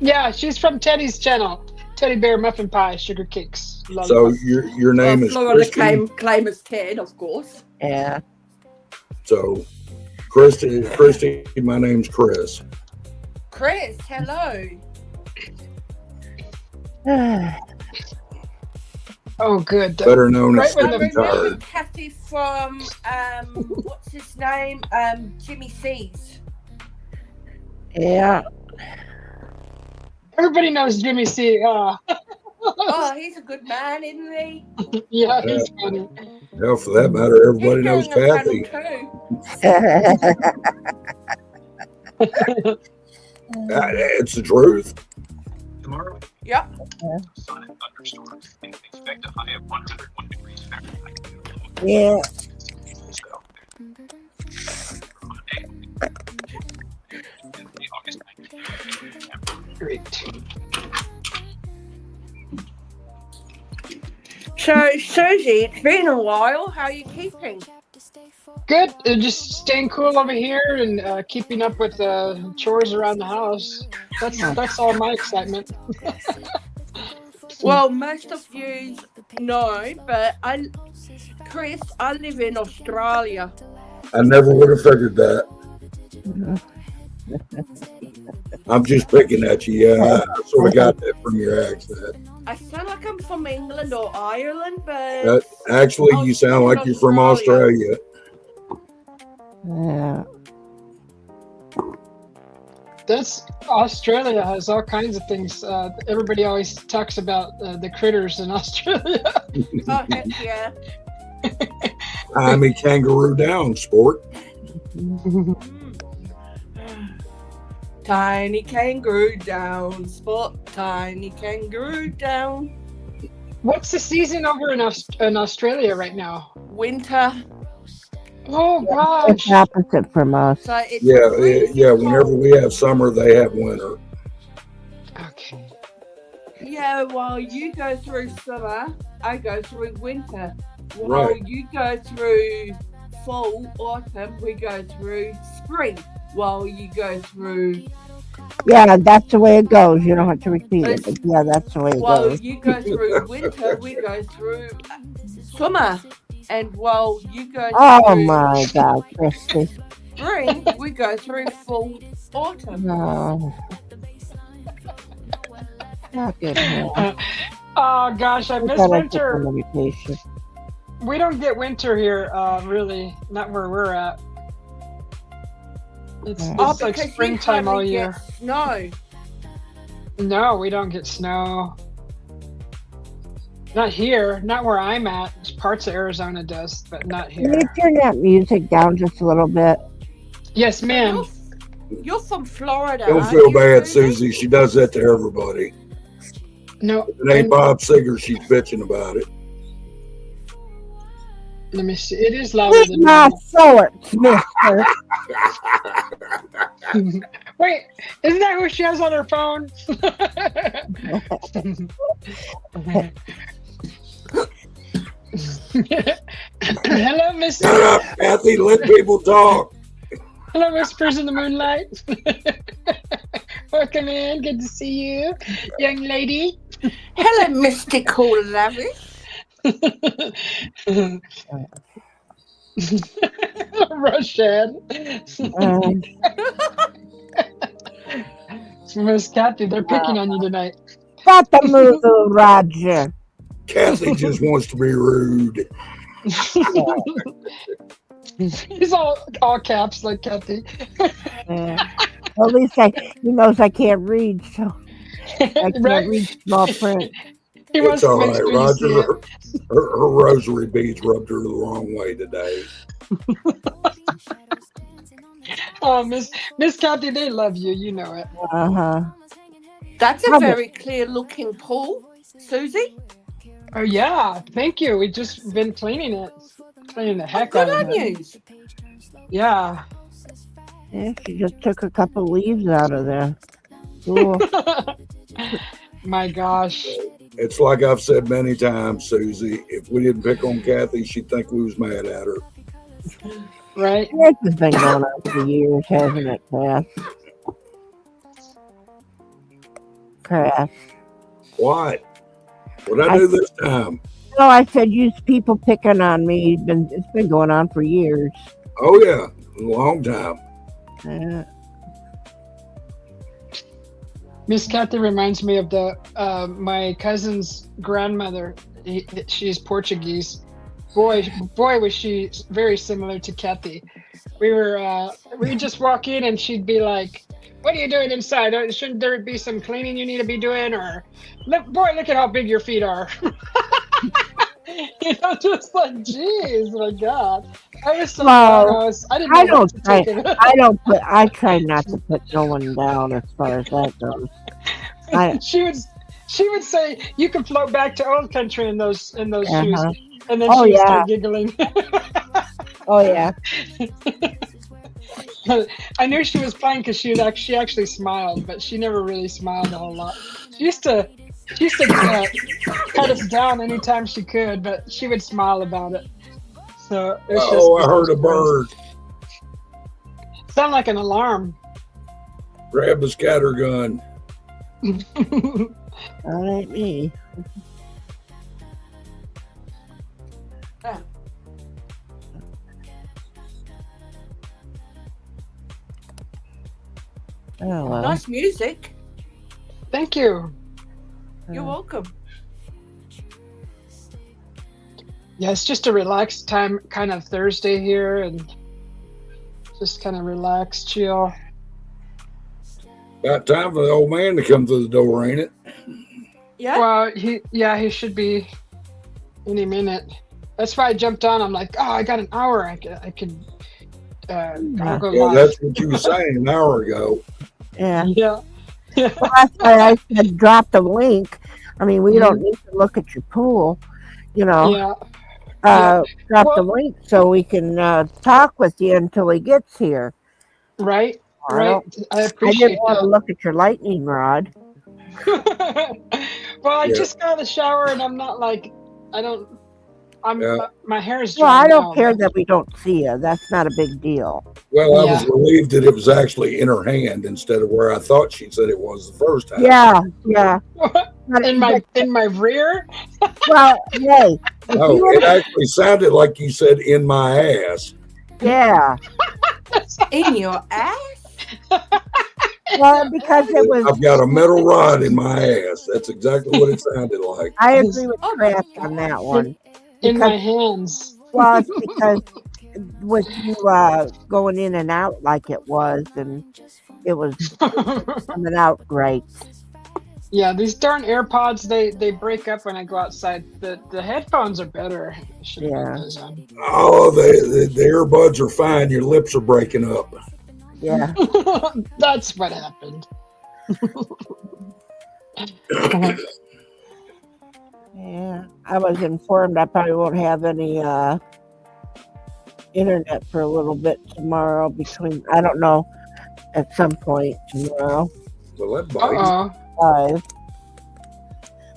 Yeah, she's from Teddy's channel. Teddy Bear Muffin Pie Sugar Cakes. So your name is Florida Christy? claim as Ted, of course. Yeah. So, Christy, my name's Chris. Chris, hello. Oh, good. Better known as Right when I Sick and remember Tired. Kathy from, what's his name? Jimmy C's. Yeah. Everybody knows Jimmy C. Oh, he's a good man, isn't he? Yeah, he's funny. Hell, for that matter, everybody knows He's doing a Kathy. panel too. It's the truth. Tomorrow, Yep. sun and thunderstorms. Expect a high of 101 degrees Fahrenheit. Yeah. Monday, August 19th. Great. So, Susie, it's been a while. How are you keeping? Good. Just staying cool over here and keeping up with chores around the house. That's all my excitement. Well, most of you know, but Chris, I live in Australia. I never would have figured that. I'm just picking at you. Yeah, I sort of got that from your accent. I sound like I'm from England or Ireland, but Actually, you sound like you're from Australia. Yeah. That's Australia has all kinds of things. Everybody always talks about the critters in Australia. oh, heck yeah. I'm a kangaroo down, sport. Tiny kangaroo down, spot. Tiny kangaroo down. What's the season over in Australia right now? Winter. Oh It's gosh. opposite from us. So it's Yeah. Whenever we have summer, they have winter. Okay. Yeah, while you go through summer, I go through winter. While Right. you go through fall, autumn, we go through spring. While you go through Yeah, that's the way it goes. You don't have to repeat it, but yeah, that's the way it While goes. you go through winter, we go through summer. And while you go Oh through my God, Christy. spring, we go through full autumn. No. Fucking hell. Oh gosh, I We miss gotta take winter. a meditation. We don't get winter here, really. Not where we're at. It's Oh, like because you springtime all hardly year. get snow. No, we don't get snow. Not here. Not where I'm at. Parts of Arizona does, but not Can you here. turn that music down just a little bit? Yes, ma'am. You're from Florida. Don't aren't feel you, bad, Susie. She does that to everybody. No. If it ain't Bob Seger, she's bitching about it. Let me see. It is louder Eat than my normal. shorts, mister. Wait, isn't that who she has on her phone? Hello, Miss. Shut up, Kathy. Let people talk. Hello, Whispers in the Moonlight. Welcome in. Good to see you, young lady. Hello, mystical lavish. Russian. Miss Kathy, they're picking on you tonight. Got the move, Roger. Kathy just wants to be rude. He's all caps like Kathy. Yeah. Well, at least he knows I can't read, so I can't Right? read small print. He wants It's all to make right. sure you see Roger, it. her rosary beads rubbed her the wrong way today. Oh, Miss Kathy, they love you. You know it. Uh-huh. That's a Love it. very clear looking pool, Susie. Oh yeah, thank you. We just been cleaning it, cleaning the Oh, heck good out of on it. you. Yeah. Yeah, she just took a couple leaves out of there. Cool. My gosh. It's like I've said many times, Susie. If we didn't pick on Kathy, she'd think we was mad at her. Right? This has been going on for years, hasn't it, Cass? Cass. What? What'd I do this time? No, I said you people picking on me. It's been going on for years. Oh yeah, a long time. Yeah. Miss Kathy reminds me of the my cousin's grandmother. She's Portuguese. Boy, was she very similar to Kathy. We'd just walk in and she'd be like, "What are you doing inside? Shouldn't there be some cleaning you need to be doing?" Or, "Look at how big your feet are." Just like, geez, my God. I was so Well, I didn't know I what don't to try. take it. I try not to put no one down as far as that goes. she would say, "You can float back to old country in those shoes," and then Oh, she would yeah. start giggling. Oh yeah. I knew she was playing because she actually smiled, but she never really smiled a whole lot. She used to cut us down anytime she could, but she would smile about it. So it was Oh, I heard a bird. Sound like an alarm. Grab the scatter gun. That ain't me. Oh well. Nice music. Thank you. You're welcome. Yeah, it's just a relaxed time, kind of Thursday here, and just kind of relax, chill. About time for the old man to come through the door, ain't it? Yeah. Well, he should be any minute. That's why I jumped on. I'm like, oh, I got an hour. I could I'll go Yeah, live. that's what you were saying an hour ago. Yeah. Yeah. Well, that's why I said drop the link. I mean, we don't need to look at your pool, you know. Yeah. Drop the Well- link so we can talk with you until he gets here. Right. I Right. don't- I I appreciate didn't want to look at your lightning rod. that. Well, I Yeah. just got out of the shower and I'm not like, I don't Yeah. My hair is Well, dry I don't now, care but- that we don't see you. That's not a big deal. Well, I was Yeah. relieved that it was actually in her hand instead of where I thought she said it was the first time. Yeah, yeah. But- in my rear. well, hey, if No, you it would- actually sounded like you said in my ass. yeah. In your ass? Well, because it was. I've got a metal rod in my ass. That's exactly what it sounded like. I agree with Oh my Crash on that gosh. one. In my Because, hands. well, it's because with you going in and out like it was, and it was coming out great. Yeah, these darn AirPods, they break up when I go outside. The headphones are better. I should have Yeah. put those on. Oh, the earbuds are fine. Your lips are breaking up. Yeah. That's what happened. Yeah. I was informed I probably won't have any internet for a little bit tomorrow I don't know, at some point tomorrow. Well, that bites. Uh-oh. 5.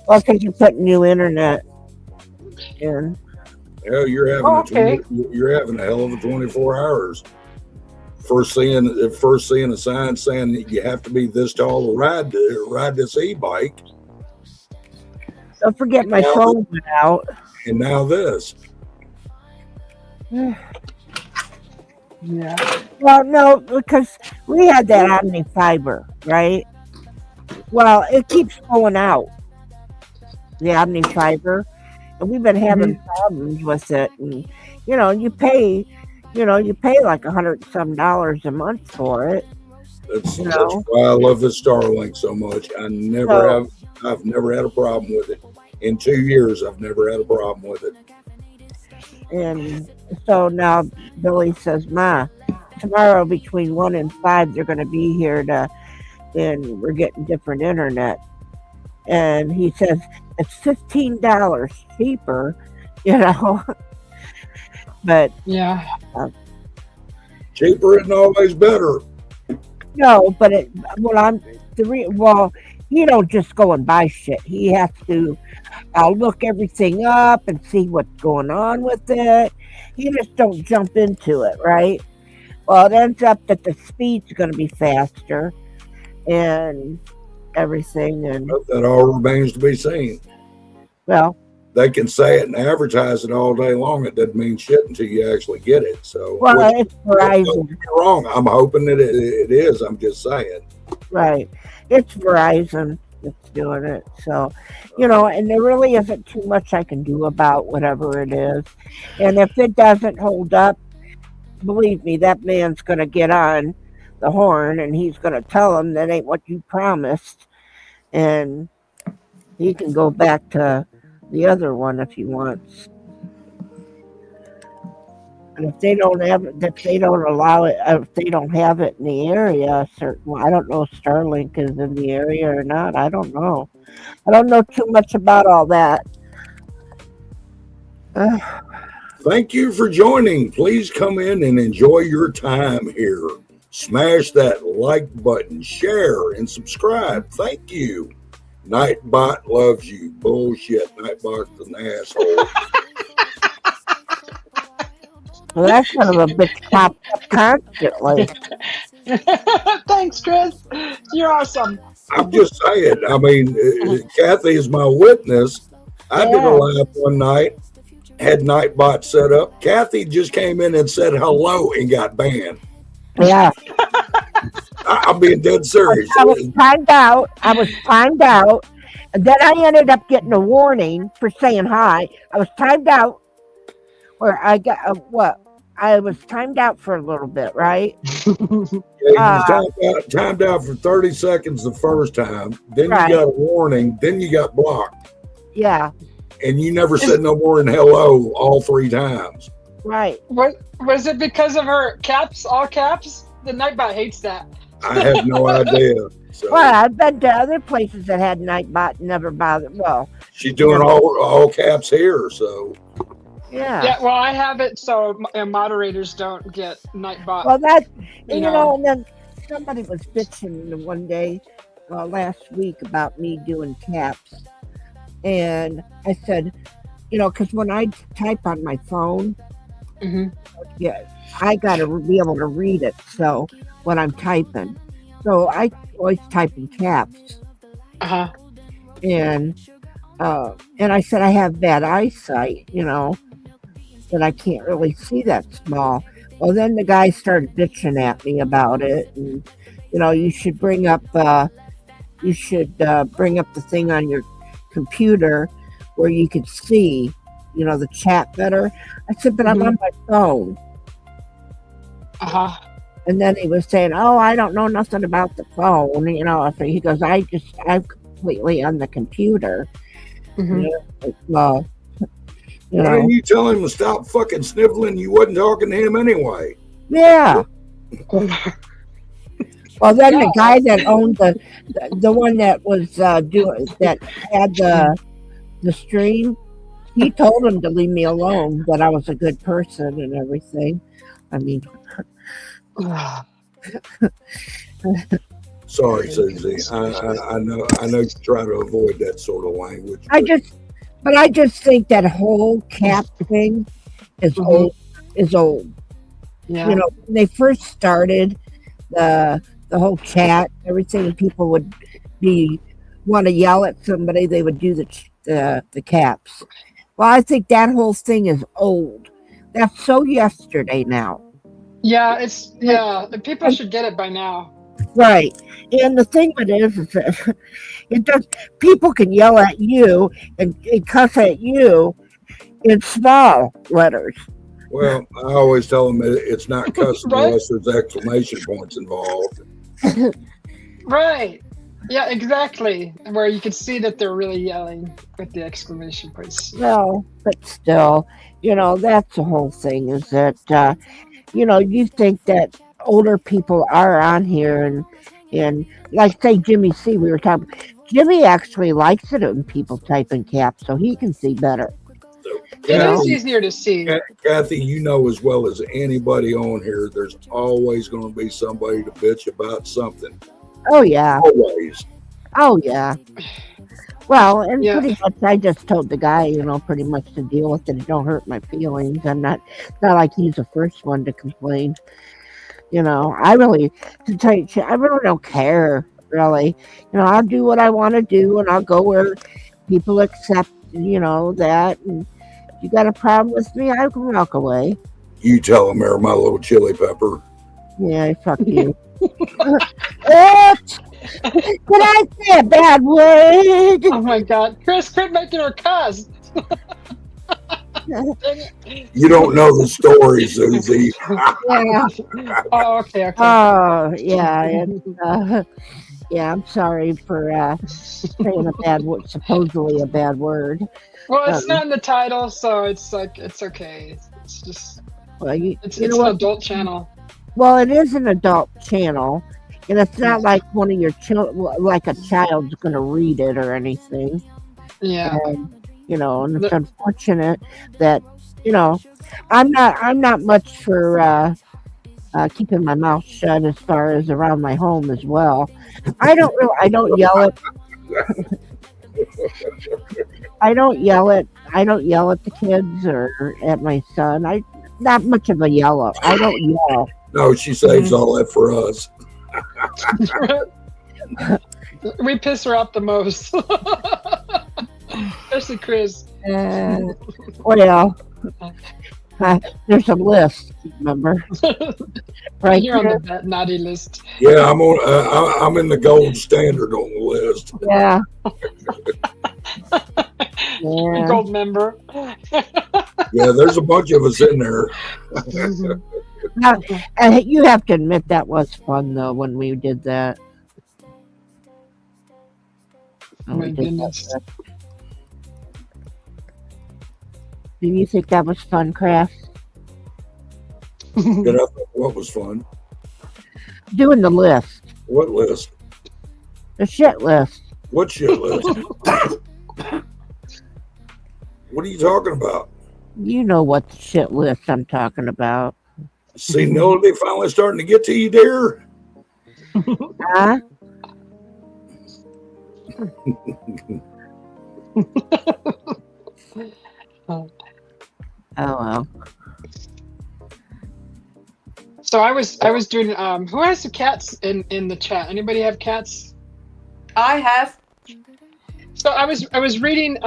Well, because you're putting new internet in. Hell, you're having Okay. you're having a hell of a 24 hours. First seeing a sign saying that you have to be this tall to ride this e-bike, Don't forget my Yeah. phone went out. and now this. Yeah. Well, no, because we had that Omni Fiber, right? Well, it keeps going out, the Omni Fiber, and we've been having problems with it. And you pay like $100 and some a month for it. That's No. why I love this Starlink so much. I've never had a problem with it. In 2 years, I've never had a problem with it. And so now Billy says, "Ma, tomorrow between 1 and 5, they're going to be here and we're getting different internet." And he says it's $15 cheaper, but Yeah. Cheaper isn't always better. no, but he don't just go and buy shit. He has to look everything up and see what's going on with it. He just don't jump into it, right? Well, it ends up that the speed's going to be faster and everything. And But that all remains to be seen. well, They can say it and advertise it all day long. It doesn't mean shit until you actually get it. So, it's Verizon, don't get me wrong. I'm hoping that it is. I'm just saying. right? It's Verizon that's doing it. So, and there really isn't too much I can do about whatever it is. And if it doesn't hold up, believe me, that man's going to get on the horn and he's going to tell him that ain't what you promised. And he can go back to the other one if he wants. And if they don't have it, if they don't allow it, if they don't have it in the area, I don't know if Starlink is in the area or not. I don't know. I don't know too much about all that. Thank you for joining. Please come in and enjoy your time here. Smash that like button, share, and subscribe. Thank you. Nightbot loves you. Bullshit. Nightbot's an asshole. Well, that son of a bitch popped up constantly. Thanks, Chris. You're awesome. I'm just saying. I mean, Kathy is my witness. I did a live one night, had Nightbot set up. Kathy just came in and said hello and got banned. Yeah. I'm being dead serious. I was timed out. And then I ended up getting a warning for saying hi. I was timed out where I got I was timed out for a little bit, right? Yeah, you timed out for 30 seconds the first time. Then Right. you got a warning. Then you got blocked. Yeah, And you never said no more than hello all 3 times. right. What was it because of her caps, all caps? The Nightbot hates that. I have no idea. So Well, I've been to other places that had Nightbot, never bothered. Well, she's doing all caps here. So yeah. Yeah, well, I have it so moderators don't get Nightbot. Well, that, You you know. know, and then somebody was bitching one day last week about me doing caps. And I said, because when I type on my phone, Hmm. yeah, I got to be able to read it. So when I'm typing, so I always type in caps, Uh-huh. and I said I have bad eyesight, that I can't really see that small. Well, then the guy started bitching at me about it, and you should bring up the thing on your computer where you could see, the chat better. I said, but I'm Hmm. on my phone. Uh-huh. And then he was saying, "Oh, I don't know nothing about the phone." So he goes, I'm completely on the computer." Hmm. Well, Why didn't you tell him to stop fucking sniveling? You wasn't talking to him anyway. yeah. Well, then the Yeah. guy that owned the one that was doing that had the stream, he told him to leave me alone, that I was a good person and everything. I mean, Sorry, Susie. I know you try to avoid that sort of language. I just think that whole cap thing is Mhm. old. Is old. Yeah. When they first started the whole chat, everything, people would want to yell at somebody, they would do the caps. Well, I think that whole thing is old. That's so yesterday now. Yeah, people should get it by now. Right. And the thing with it is that it does. People can yell at you and cuss at you in small letters. Well, I always tell them it's not cussing Right? unless there's exclamation points involved. Right. Yeah, exactly. Where you can see that they're really yelling with the exclamation points. No, but still, that's the whole thing. Is that you think that older people are on here, and like say Jimmy C. We were talking. Jimmy actually likes it when people type in caps, so he can see better. It is easier to see. Kathy, you know as well as anybody on here, there's always going to be somebody to bitch about something. Oh yeah. Always. Oh yeah. Well, and Yeah. pretty much, I just told the guy, pretty much to deal with it. It don't hurt my feelings. I'm not like he's the first one to complain. I really, to tell you, I really don't care. Really, I'll do what I want to do, and I'll go where people accept, that. And if you got a problem with me, I can walk away. You tell them they're my little chili pepper. Yeah, fuck you. What? Did I say a bad word? Oh my God, Chris, quit making her cuss. You don't know the story, Susie. Yeah. Oh, okay. Oh, yeah. And, yeah, I'm sorry for saying a bad word, supposedly a bad word. Well, it's not in the title, so it's like it's okay. It's just Well, it's you an know what? adult channel. Well, it is an adult channel, and it's not like one of your children, like a child's going to read it or anything. Yeah. And, and it's unfortunate that I'm not much for keeping my mouth shut as far as around my home as well. I don't yell at. I don't yell at the kids or at my son. I not much of a yeller. I don't yell. No, she saves all that for us. We piss her off the most. Especially Chris. Well, there's a list, remember? Right You're on here. the naughty list. Yeah, I'm in the gold standard on the list. Yeah. Yeah. Gold member. Yeah, there's a bunch of us in there. Now, you have to admit that was fun though when we did that. Oh my goodness. Do you think that was fun, Kraft? Get up. What was fun? Doing the list. What list? The shit list. What shit list? What are you talking about? You know what the shit list I'm talking about. Senility finally starting to get to you, dear? Huh? Oh well. So I was doing who has the cats in the chat? Anybody have cats? I have. So I was reading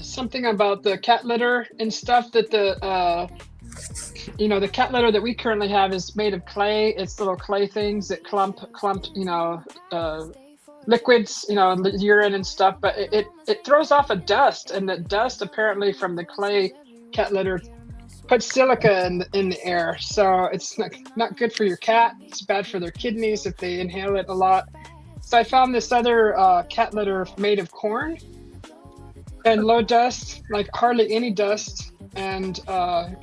something about the cat litter and stuff that the the cat litter that we currently have is made of clay. It's little clay things that clump liquids, urine and stuff, but it throws off a dust, and the dust apparently from the clay cat litter puts silica in the air, so it's not good for your cat. It's bad for their kidneys if they inhale it a lot. So I found this other cat litter made of corn and low dust, like hardly any dust, and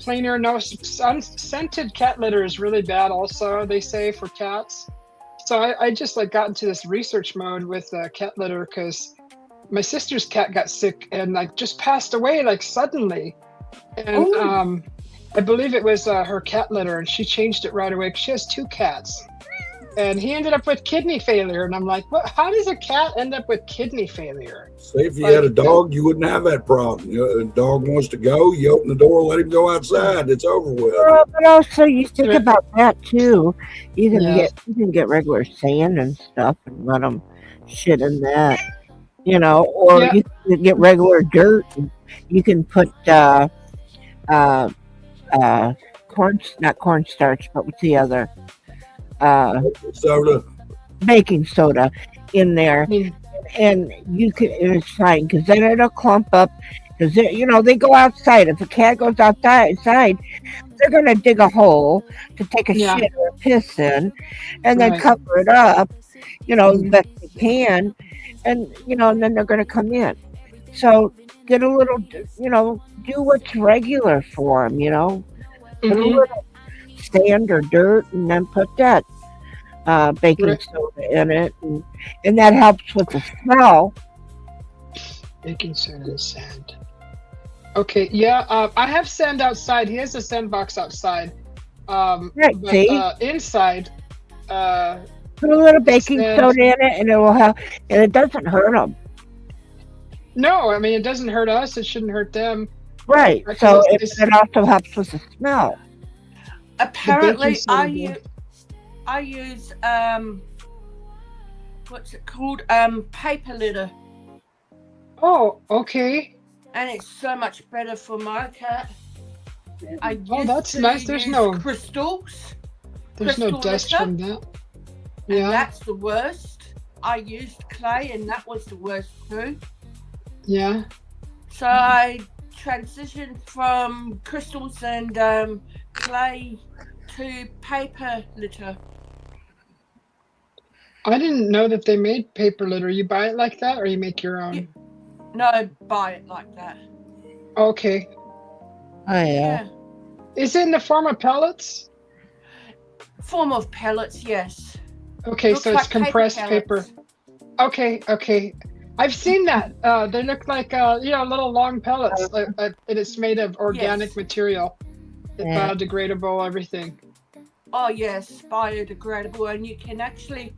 cleaner. No scented cat litter is really bad also, they say, for cats. So I just got into this research mode with cat litter because my sister's cat got sick and just passed away suddenly. And I believe it was her cat litter, and she changed it right away because she has 2 cats. And he ended up with kidney failure. And I'm like, what? How does a cat end up with kidney failure? Say if you had a dog, you wouldn't have that problem. A dog wants to go, you open the door, let him go outside. It's over with. But also, you think about that too. You can get regular sand and stuff and let them shit in that, or you can get regular dirt. And you can put not cornstarch, but what's the other? Soda. Baking soda in there, and it's fine because then it'll clump up. Because they go outside. If a cat goes outside, they're gonna dig a hole to take a shit or a piss in, and then cover it up, as best they can, and and then they're gonna come in. So get a little, do what's regular for them, put a little sand or dirt, and then put that baking soda in it, and that helps with the smell. Baking soda and sand. Okay, I have sand outside. He has a sandbox outside. But inside, put a little baking soda in it, and it will help, and it doesn't hurt them. No, I mean, it doesn't hurt us. It shouldn't hurt them. Right. So it also helps with the smell. Apparently, I use what's it called? Paper litter. Oh, okay. And it's so much better for my cat. That's nice. There's no crystals. There's no dust from that. Yeah. And that's the worst. I used clay, and that was the worst too. Yeah. So I transitioned from crystals and clay to paper litter. I didn't know that they made paper litter. You buy it like that, or you make your own? No, buy it like that. Okay. Oh yeah. Is it in the form of pellets? Form of pellets, yes. Okay, so it's compressed paper. Okay. I've seen that. They look like little long pellets, and it's made of organic material. It's biodegradable, everything. Oh yes, biodegradable, and you can actually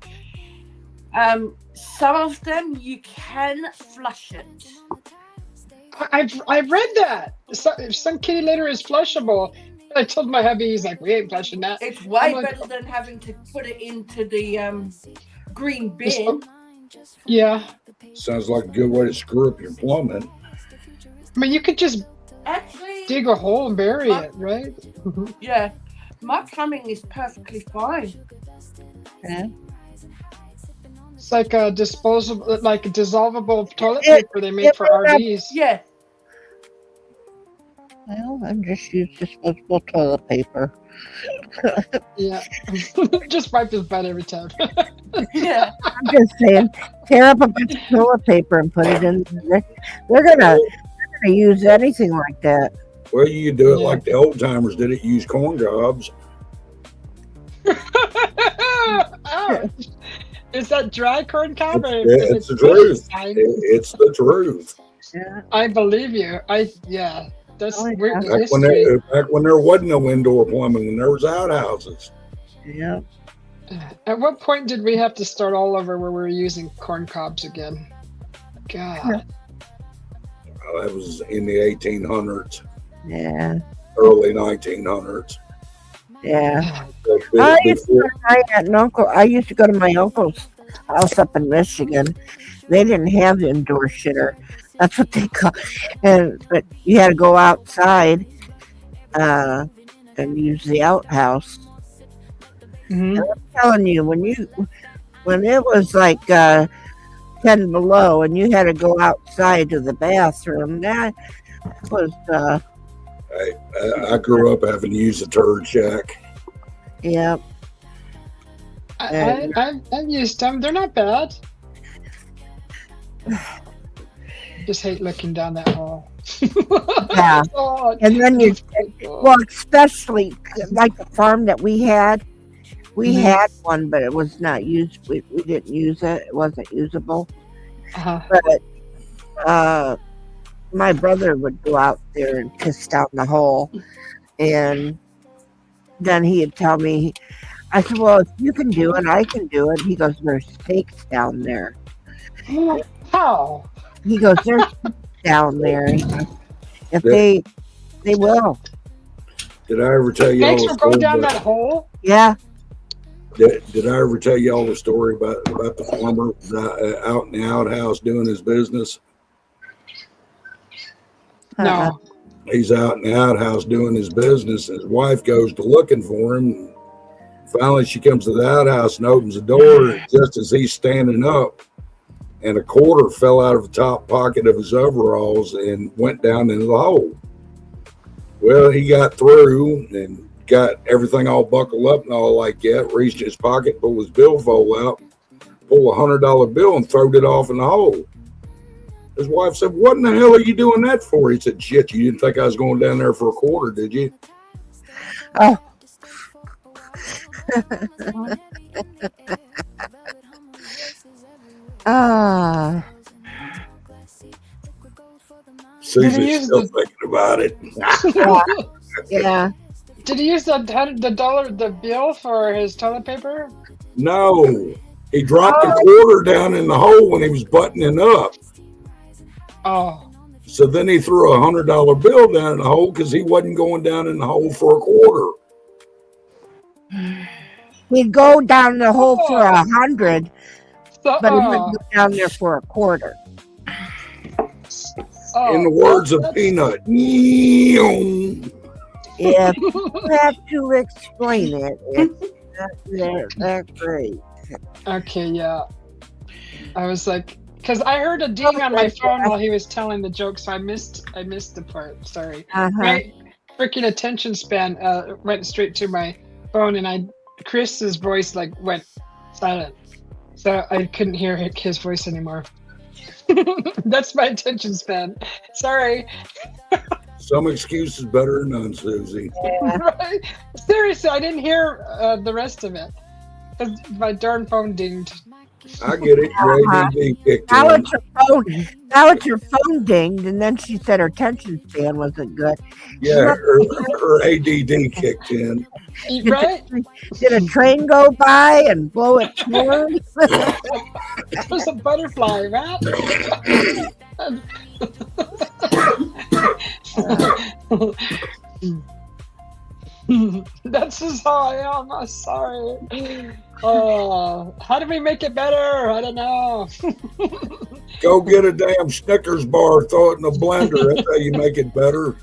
some of them you can flush it. I've read that some kitty litter is flushable. I told my hubby, he's like, we ain't flushing that. It's way better than having to put it into the green bin. Yeah. Sounds like a good way to screw up your plumbing. I mean, you could just actually dig a hole and bury it, right? Yeah. My plumbing is perfectly fine. Yeah. It's like a dissolvable toilet paper they make for RVs. Yeah. Well, I just use disposable toilet paper. Yeah. Just wipe his butt every time. Yeah. I'm just saying, tear up a bunch of toilet paper and put it in there. They're gonna use anything like that. Well, you do it like the old timers did it. Use corn cobs. Oh. Is that dry corn cob? It's the truth. It's the truth. Yeah. I believe you. That's weird. Back when there wasn't no indoor plumbing, when there was outhouses. Yeah. At what point did we have to start all over where we were using corn cobs again? God. That was in the 1800s, Yeah. early 1900s. Yeah. But I used to go before, to my aunt and uncle. I used to go to my uncle's house up in Michigan. They didn't have indoor shitter. That's what they call. But you had to go outside and use the outhouse. Mhm. And I'm telling you, when it was like 10 below and you had to go outside to the bathroom, that was I grew up having to use a turd shack. yeah. I've used them. They're not bad. Just hate looking down that hole. Yeah. Oh, And then you, oh. well, especially like the farm that we had. We Mhm. had one, but it was not used. We didn't use it. It wasn't usable. Uh-huh. But my brother would go out there and piss down the hole. And then he'd tell me, I said, well, if you can do it, I can do it. He goes, there's snakes down there. How? He goes, there's snakes down there. If they will. Did I ever tell you Snakes all will the go story down about, that hole? Yeah. did I ever tell you all the story about the farmer out in the outhouse doing his business? No. He's out in the outhouse doing his business. His wife goes to looking for him. Finally, she comes to the outhouse and opens the door just as he's standing up, and a quarter fell out of the top pocket of his overalls and went down into the hole. Well, he got through and got everything all buckled up and all like that, reached his pocket, pulled his billfold out, pulled $100 bill and throwed it off in the hole. His wife said, what in the hell are you doing that for? He said, shit, you didn't think I was going down there for a quarter, did you? Oh. Ah. Susie's still thinking about it. Yeah. Did he use the bill for his toilet paper? No, he dropped the quarter down in the hole when he was buttoning up. Oh. So then he threw a $100 bill down in the hole because he wasn't going down in the hole for a quarter. He'd go down the hole for 100, So, but he wouldn't go down there for a quarter. In the words of Peanut. If you have to explain it, it's not great. Okay, yeah. I was like, because I heard a ding on my phone while he was telling the joke, so I missed the part. Sorry. Uh-huh. My freaking attention span went straight to my phone, and Chris's voice like went silent, so I couldn't hear his voice anymore. That's my attention span. Sorry. Some excuse is better than none, Susie. Right? Seriously, I didn't hear the rest of it. 'Cause my darn phone dinged. I get it. Your ADD kicked Now in. it's your phone. Now it's your phone dinged, and then she said her attention span wasn't good. Yeah, her ADD kicked in. Right? Did a train go by and blow its horn? It was a butterfly, right? That's just how I am. I'm sorry. How do we make it better? I don't know. Go get a damn Snickers bar, throw it in a blender. That's how you make it better.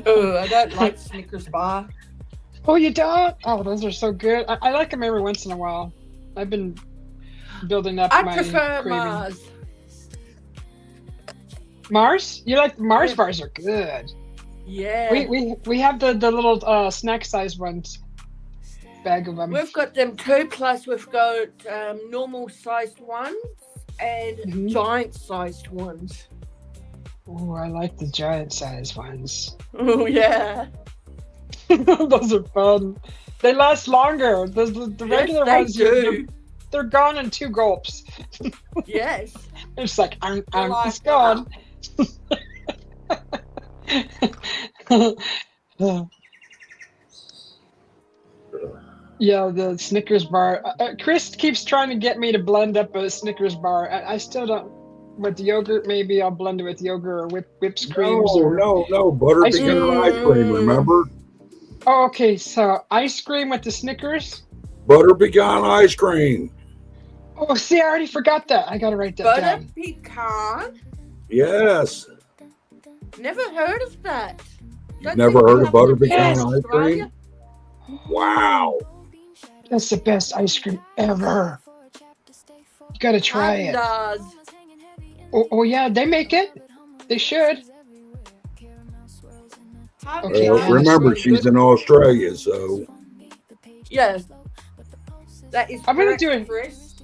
Oh, I don't like Snickers bar. Oh, you don't? Oh, those are so good. I like them every once in a while. I've been building up I my prefer craving. Mars. Mars? You like Mars Yeah. bars are good. Yeah. We have the little snack size ones. Bag of them. We've got them too, plus we've got normal sized ones and Mhm. giant sized ones. Oh, I like the giant size ones. Oh, yeah. Those are fun. They last longer. The regular Yes, ones, they do. they're gone in 2 gulps. Yes. It's like, They're like, it's gone. Yeah, the Snickers bar. Chris keeps trying to get me to blend up a Snickers bar. I still don't. with yogurt. Maybe I'll blend it with yogurt or whipped creams. No. Butter Ice pecan cream. ice cream, remember? Oh, okay. So ice cream with the Snickers. Butter pecan ice cream. Oh, see, I already forgot that. I gotta write that Butter down. pecan? Yes. Never heard of that. You've never heard of butter pecan in ice Australia? cream? Wow. That's the best ice cream ever. You gotta try it. Does. Oh, yeah, they make it. They should. Okay, Well, remember, she's in Australia, so. Yeah. That is I'm gonna correct, do it. Chris.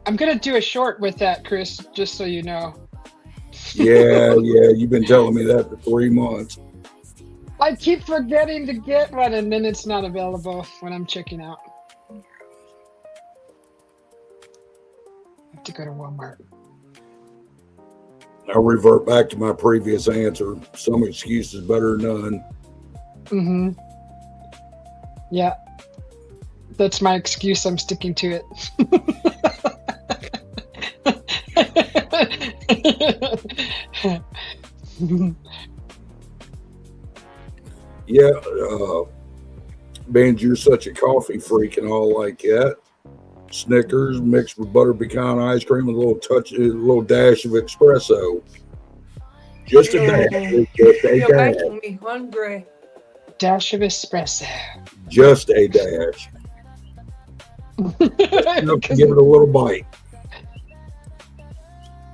I'm gonna do a short with that, Chris, just so you know. Yeah, you've been telling me that for 3 months. I keep forgetting to get one, and then it's not available when I'm checking out. I have to go to Walmart. I'll revert back to my previous answer. Some excuses better than none. Mm-hmm. Yeah. That's my excuse. I'm sticking to it. Yeah, Ben, you're such a coffee freak and all like that. Snickers mixed with butter pecan ice cream with a little dash of espresso. Just a dash. Just a You're dash. making me hungry. Dash of espresso. Just a dash. Enough to give it a little bite.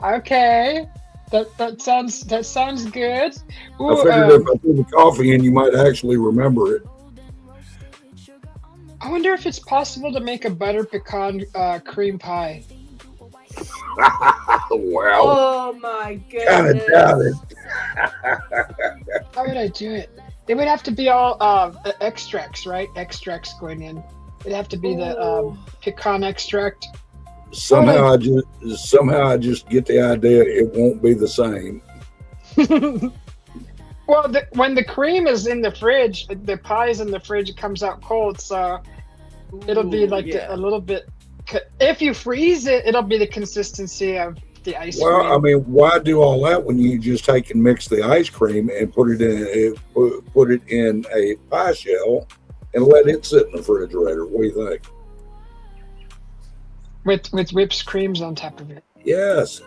Okay. That sounds good. Ooh, I figured if I threw the coffee in, you might actually remember it. I wonder if it's possible to make a butter pecan cream pie. Wow. Oh my Kind of goodness. doubt it. How would I do it? They would have to be all extracts, right? Extracts going in. It'd have to be the pecan extract. Somehow I just get the idea it won't be the same. Well, when the cream is in the fridge, the pie is in the fridge, it comes out cold, so it'll be like a little bit. If you freeze it, it'll be the consistency of the ice cream. Well, I mean, why do all that when you just take and mix the ice cream and put it in a pie shell and let it sit in the refrigerator? What do you think? With whipped creams on top of it. Yes.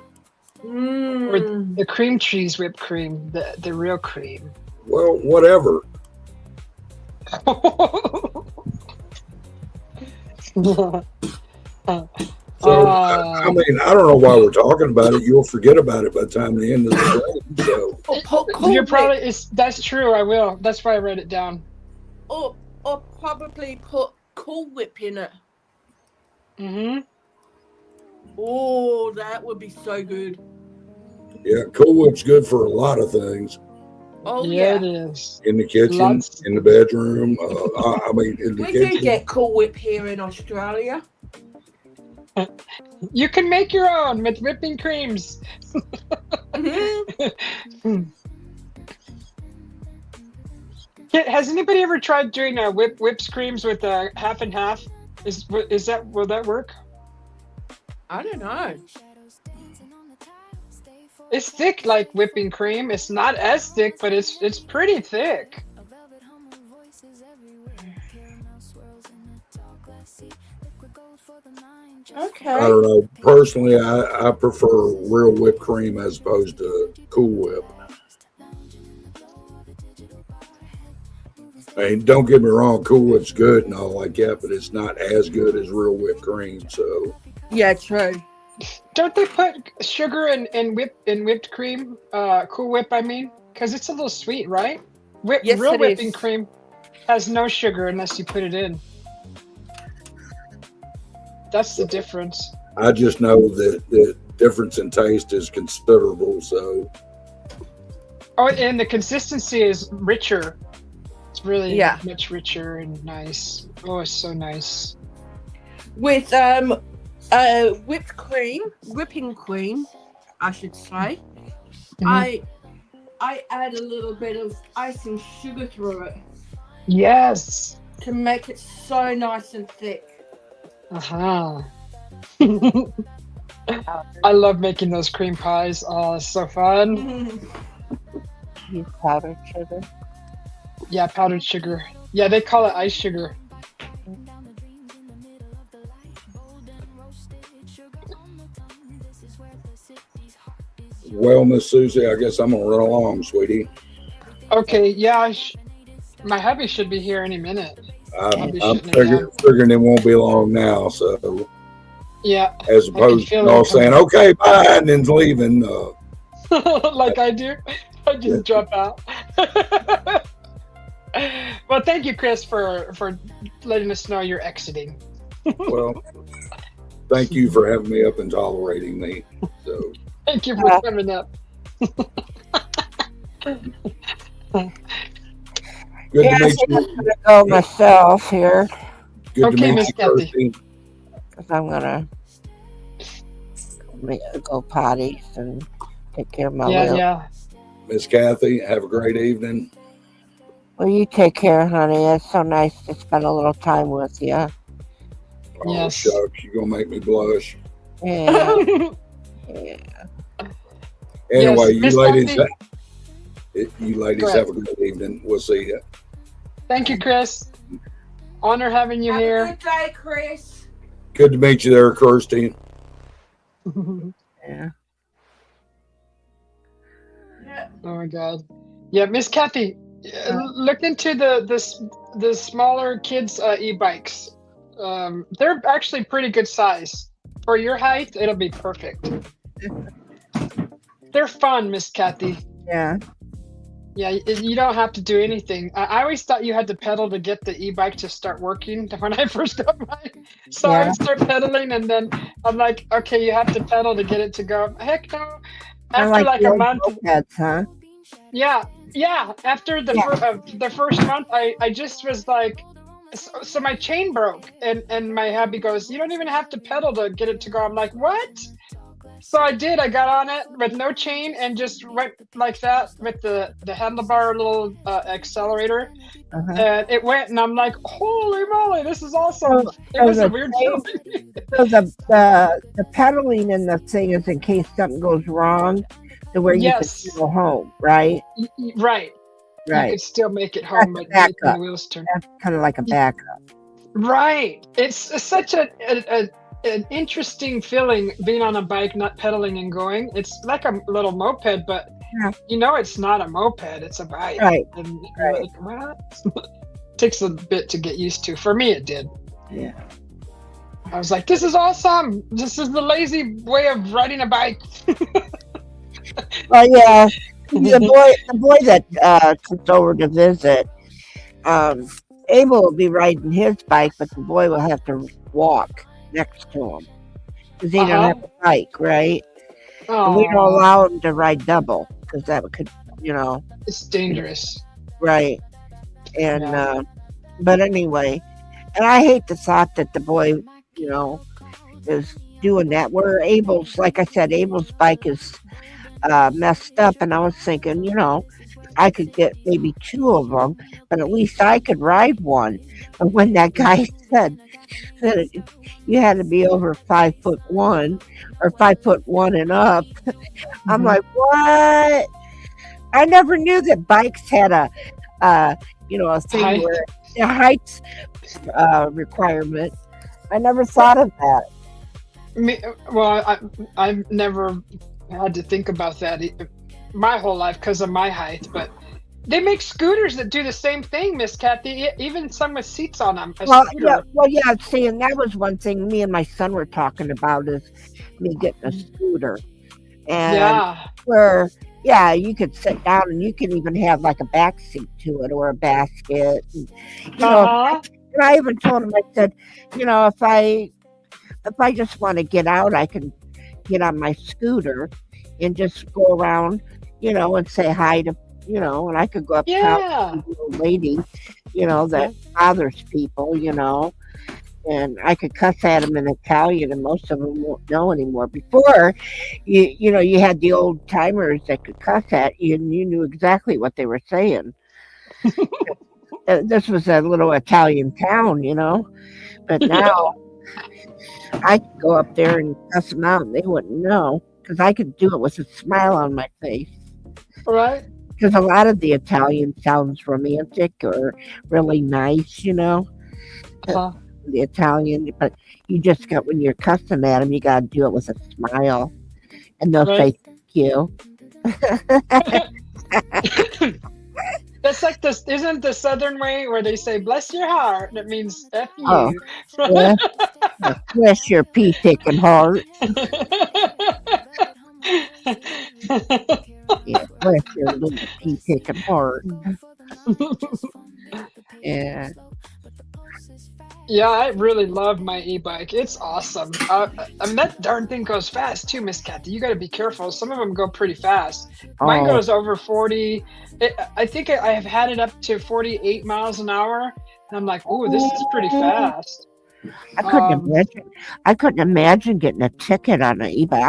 Or the cream cheese whipped cream, the real cream. Well, whatever. So, I mean, I don't know why we're talking about it. You'll forget about it by the time the end of the show. So. You're probably that's true. I will. That's why I wrote it down. Or probably put Cool Whip in it. Mm-hmm. Oh, that would be so good. Yeah, Cool Whip's good for a lot of things. Oh Yeah, yeah. it is. In the kitchen, in the bedroom. I mean, in the We kitchen. do get Cool Whip here in Australia. You can make your own with whipping creams. Has anybody ever tried doing whipped creams with half and half? Will that work? I don't know. It's thick like whipping cream. It's not as thick, but it's pretty thick. Okay. I don't know. Personally, I prefer real whipped cream as opposed to Cool Whip. I mean, don't get me wrong, Cool Whip's good and all like that, but it's not as good as real whipped cream. So Yeah, true. Don't they put sugar in whipped cream? Cool Whip, I mean, because it's a little sweet, right? Yes, real it whipping is. cream has no sugar unless you put it in. That's the difference. I just know that the difference in taste is considerable. So Oh, and the consistency is richer. It's really Yeah. much richer and nice. Oh, it's so nice. With whipping cream, I should say. Mhm. I add a little bit of icing sugar through it Yes. to make it so nice and thick. Uh-huh. I love making those cream pies. Oh, it's so fun. Use powdered sugar. Yeah, powdered sugar. Yeah, they call it ice sugar. Well, Miss Susie, I guess I'm gonna run along, sweetie. Okay, yeah, my hubby should be here any minute. I'm figuring it won't be long now. So yeah, as opposed to all saying, "Okay, bye," and then leaving. Like I do, I just drop out. Well, thank you, Chris, for letting us know you're exiting. Well, thank you for having me up and tolerating me. So thank you for coming up. Good to meet you. I'm gonna go myself here. Good to meet you, Kirsty. Because I'm gonna go potty and take care of my lip. Yeah. Miss Kathy, have a great evening. Well, you take care, honey. It's so nice to spend a little time with you. Oh, yes. Shucks, you're gonna make me blush. Yeah. Yeah. Anyway, yes, you ladies have a good evening. We'll see you. Thank you, Chris. Honor having you here. Have a good day, Chris. Good to meet you there, Kirsty. Yeah. Oh my God. Yeah, Miss Kathy, look into the smaller kids e-bikes. They're actually pretty good size. For your height, it'll be perfect. They're fun, Miss Kathy. Yeah. Yeah, you don't have to do anything. I always thought you had to pedal to get the e-bike to start working when I first got mine. So I would start pedaling, and then I'm like, okay, you have to pedal to get it to go. Heck no. After like a month. Mopeds, huh? Yeah. After the first month, I just was like, so my chain broke, and my hubby goes, you don't even have to pedal to get it to go. I'm like, what? So I did. I got on it with no chain and just went like that with the handlebar little accelerator, and it went. And I'm like, holy moly, this is awesome! It was a weird feeling. So the pedaling in the thing is in case something goes wrong, to where you can go home, right? Right. You can still make it home, but the wheels turn. That's kind of like a backup. Right. It's such an interesting feeling being on a bike, not pedaling and going. It's like a little moped, but it's not a moped, it's a bike. Right. And you're like, what? Takes a bit to get used to. For me, it did. Yeah. I was like, this is awesome. This is the lazy way of riding a bike. Well, yeah. The boy that comes over to visit, Abel will be riding his bike, but the boy will have to walk next to him because he don't have a bike, right? And we don't allow him to ride double because that could, it's dangerous, right? And but anyway, and I hate the thought that the boy, is doing that. Where Abel's, like I said, Abel's bike is messed up, and I was thinking, I could get maybe 2 of them, but at least I could ride one. But when that guy said that you had to be over 5'1" or 5'1" and up, I'm like, what? I never knew that bikes had a thing where a height requirement. I never thought of that. Well, I've never had to think about that my whole life because of my height, but they make scooters that do the same thing, Miss Kathy, even some with seats on them. See, and that was one thing me and my son were talking about, is me getting a scooter. And where you could sit down and you can even have like a back seat to it or a basket. And, and I even told him, I said, if I just want to get out, I can get on my scooter and just go around, and say hi to, and I could go up to a little lady, that bothers people, and I could cuss at them in Italian, and most of them won't know anymore. Before, you had the old timers that could cuss at you, and you knew exactly what they were saying. This was a little Italian town, but now I could go up there and cuss them out and they wouldn't know because I could do it with a smile on my face. Right? Because a lot of the Italian sounds romantic or really nice, you know, Uh-huh. the Italian, but you just got, when you're cussing at them, you got to do it with a smile and they'll Right. say, thank you. That's like this, isn't the Southern way where they say "bless your heart"? That means "f you." Oh, Yeah. Bless your pea picking heart. Yeah, bless your little pea picking heart. Yeah. Yeah, I really love my e-bike. It's awesome. And that darn thing goes fast too, Miss Kathy. You got to be careful. Some of them go pretty fast. Mine Oh, goes over 40. I think I have had it up to 48 miles an hour, and I'm like, "Oh, this is pretty fast." I couldn't Um, imagine. I couldn't imagine getting a ticket on an e-bike.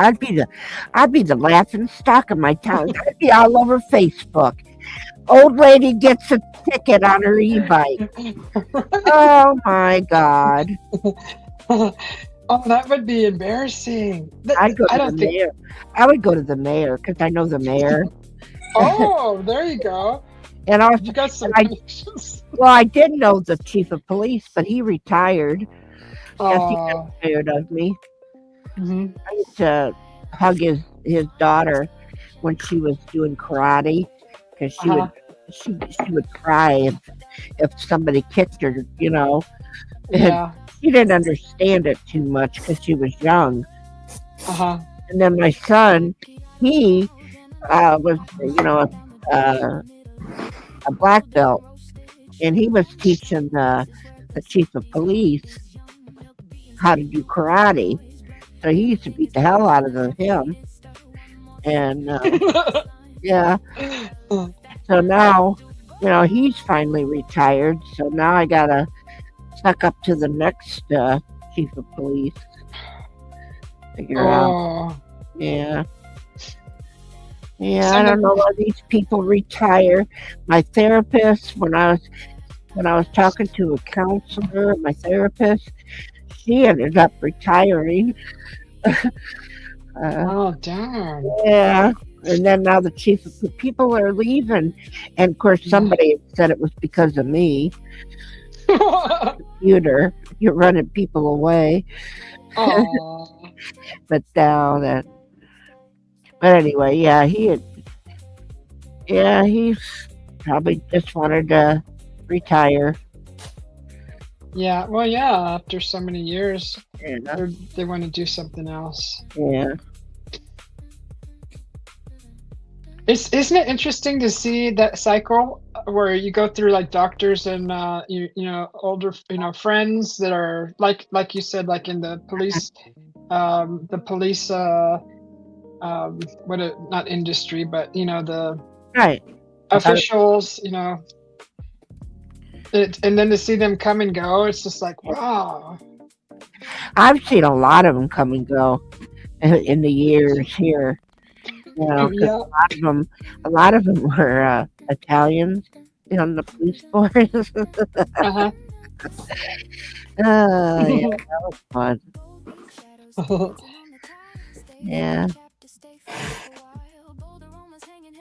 I'd be the laughing stock of my town. I'd be all over Facebook. Old lady gets a ticket on her e-bike. Oh my God! oh, that would be embarrassing. I'd go I to don't the think. mayor. I would go to the mayor because I know the mayor. Oh, there you go. And also, You got some I- connections. well, I did know the chief of police, but he retired. Yes, he got Oh, tired of me. mhm. I used to hug his daughter when she was doing karate because Uh-huh. she would cry if somebody kicked her, you know. And Yeah. she didn't understand it too much because she was young. Uh-huh. And then my son, he was, you know, a black belt, and he was teaching the chief of police how to do karate. So he used to beat the hell out of him. And yeah, so now, you know, he's finally retired. So now I gotta suck up to the next chief of police. Figure out. Oh. Yeah. Yeah, I don't know why these people retire. My therapist, when I was talking to a counselor, my therapist, she ended up retiring. Oh, darn. Yeah, and then now the chief of the people are leaving, and of course somebody had said it was because of me. Computer, you're running people away, Oh. but now that. But anyway, yeah, he's probably just wanted to retire. Yeah. Well, yeah. After so many years, Yeah, they want to do something else. yeah. Isn't it interesting to see that cycle where you go through like doctors and you know older friends that are like you said, like in the police what not industry, but you know the Right. officials, you know. And then to see them come and go, it's just like, wow. I've seen a lot of them come and go in the years here. You know, 'cause Yeah. a lot of them were Italians on the police force. Uh-huh. Yeah, that was fun. Yeah.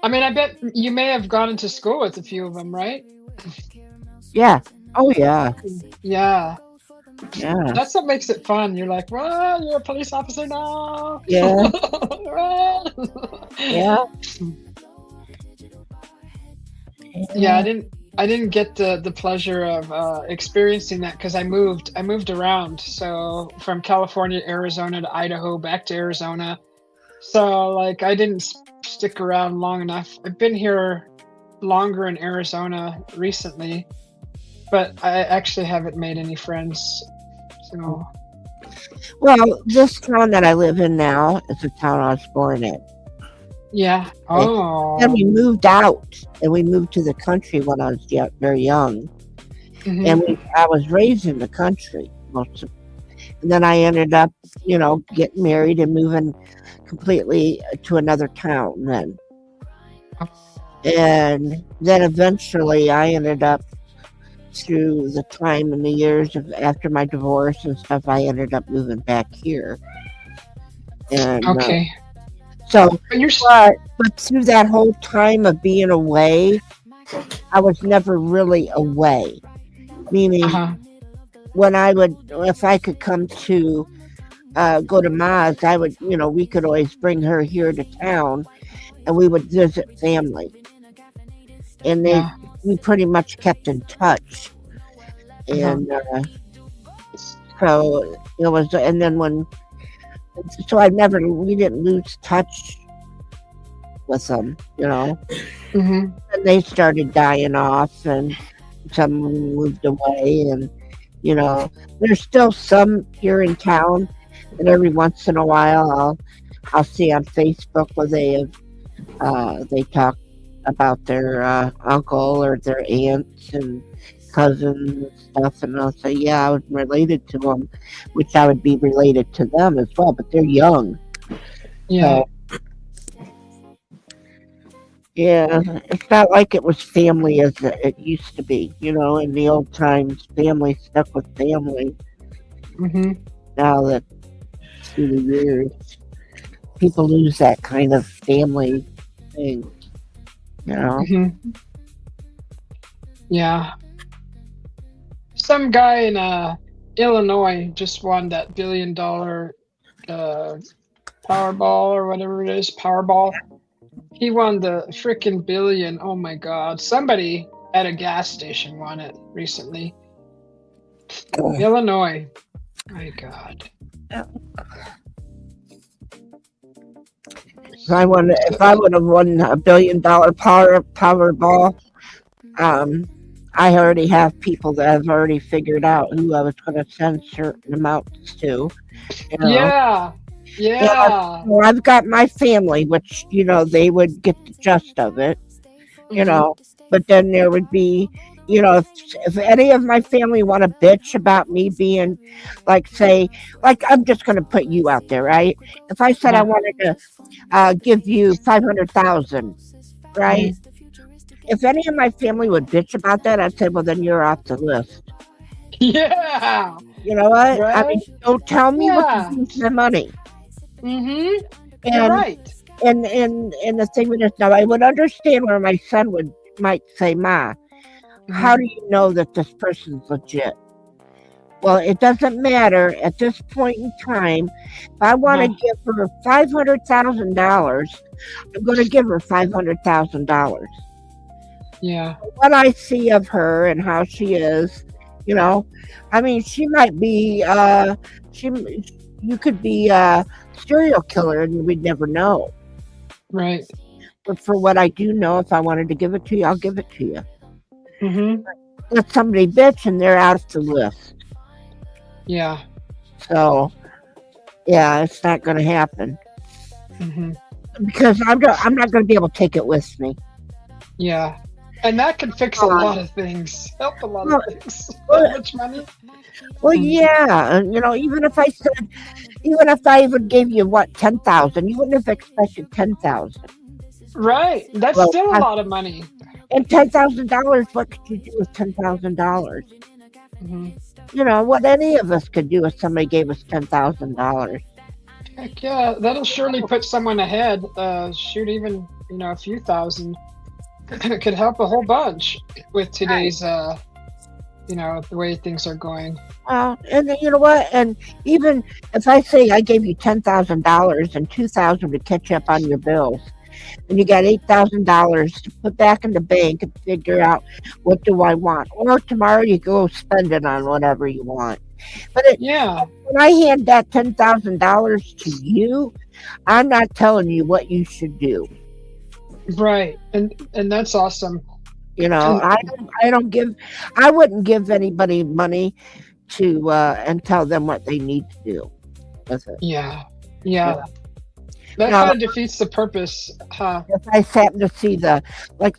I mean, I bet you may have gone into school with a few of them, right? Yeah. Oh, yeah. Yeah. Yeah. That's what makes it fun. You're like, well, you're a police officer now. Yeah. Run. Yeah. Yeah, I didn't get the pleasure of experiencing that because I moved around. So from California, Arizona to Idaho, back to Arizona. So like I didn't stick around long enough. I've been here longer in Arizona recently, but I actually haven't made any friends. So Well, this town that I live in now is the town I was born in. yeah. Oh. And we moved out, and we moved to the country when I was very young. Mhm. And I was raised in the country most of, and then I ended up, you know, getting married and moving completely to another town then. And then eventually I ended up through the time and the years of after my divorce and stuff, I ended up moving back here. And Okay. so, But you're but through that whole time of being away, I was never really away. Meaning, uh-huh. when if I could come to go to Ma's, I would, we could always bring her here to town, and we would visit family. And we pretty much kept in touch. And so it was, and then so we didn't lose touch with them, Mm-hmm. And they started dying off, and some moved away, and there's still some here in town, and every once in a while I'll see on Facebook where they talk about their uncle or their aunts and cousins and stuff, and I'll say, yeah, I was related to them, which I would be related to them as well, but they're young. Yeah. So, yeah, it's not like it was family as it used to be, in the old times, family stuck with family. Mm-hmm. Now that through the years, people lose that kind of family thing, Mm-hmm. Yeah. Some guy in Illinois just won that $1 billion Powerball or whatever it is, Powerball. He won the freaking billion. Oh my God. Somebody at a gas station won it recently. Illinois. My God. If I would have won $1 billion Powerball, I already have people that I've already figured out who I was going to send certain amounts to. Yeah. Yeah. Well, I've got my family, which they would get the gist of it, But then there would be, if any of my family want to bitch about me being, I'm just going to put you out there, right? If I said I wanted to give you 500,000, right? If any of my family would bitch about that, I'd say, well, then you're off the list. Yeah. You know what? Right? I mean, don't tell me what to do with my money. Mm-hmm. And, You're right. And the thing with this now, I would understand where my son might say, Ma, how do you know that this person's legit? Well, it doesn't matter at this point in time. If I want to give her $500,000, I'm going to give her $500,000. Yeah. What I see of her and how she is, I mean, she might be, you could be a serial killer and we'd never know. Right. But for what I do know, if I wanted to give it to you, I'll give it to you. Mm-hmm. Let somebody bitch and they're out of the list. Yeah. So, yeah, it's not going to happen. Mm-hmm. Because I'm not going to be able to take it with me. Yeah. And that can fix a lot of things. Help a lot of things. How much money? Well, yeah. Even if I even gave you, 10,000, you wouldn't have expected 10,000. Right. That's still a lot of money. And $10,000, what could you do with $10,000? Mm-hmm. What any of us could do if somebody gave us $10,000. Heck yeah, that'll surely put someone ahead. Shoot, even a few thousand could help a whole bunch with today's, the way things are going. And you know what? And even if I say I gave you $10,000 and $2,000 to catch up on your bills, and you got $8,000 to put back in the bank and figure out what do I want, or tomorrow you go spend it on whatever you want. But when I hand that $10,000 to you, I'm not telling you what you should do. Right, and that's awesome. I wouldn't give anybody money to and tell them what they need to do with it. Yeah. That kind of defeats the purpose, huh? If I happen to see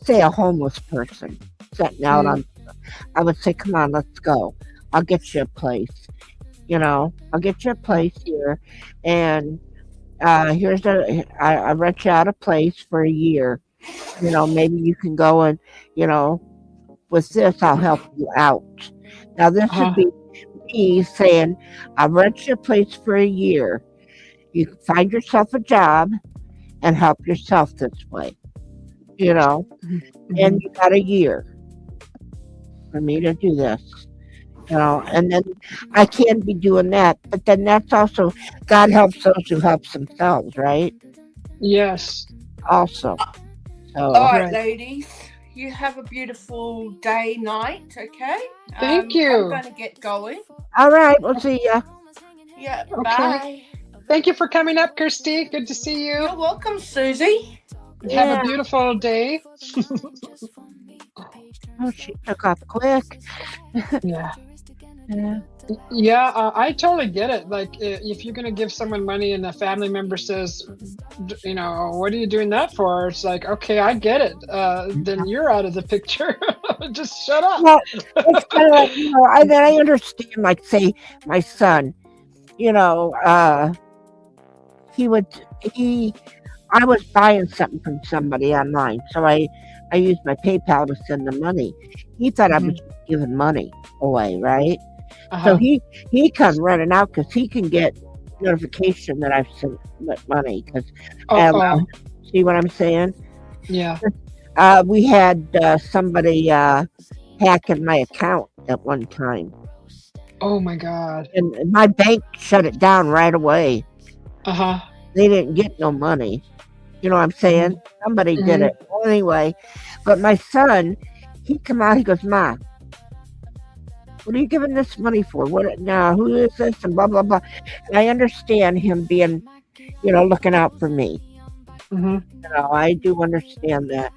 say a homeless person sitting out on, I would say, come on, let's go. I'll get you a place. I'll get you a place here, and I rent you out a place for a year. Maybe you can go and, with this, I'll help you out. Now, this Uh-huh. would be me saying, I'll rent you a place for a year. You can find yourself a job and help yourself this way, you know, and you got a year for me to do this, you know, and then I can be doing that, but then that's also God helps those who helps themselves, right? Yes. Also, All so right, Right. ladies. You have a beautiful day, night, okay? Thank you. I'm going to get going. all right, we'll see ya. Yeah, Okay. bye. Thank you for coming up, Kirsty. Good to see you. You're welcome, Susie. Have Yeah. a beautiful day. Oh, she took off quick. Yeah. Yeah. Yeah, I totally get it. Like, if you're going to give someone money and a family member says, you know, what are you doing that for? It's like, okay, I get it. Then you're out of the picture. Just shut up. Well, it's kind of like, you know, I understand, like, say, my son, you know, I was buying something from somebody online, so I used my PayPal to send the money. He thought I was giving money away, right? So Uh-huh. he come running out because he can get notification that I've sent money. Because Oh, see what I'm saying? yeah. We had somebody hacking my account at one time, Oh my God. and my bank shut it down right away. Uh-huh. They didn't get no money. You know what I'm saying? Somebody did Mhm. it. Well, anyway, but my son, he come out, he goes, Ma, what are you giving this money for? What now? Who is this? And blah blah blah. And I understand him being, you know, looking out for me. Hmm. You know, I do understand that.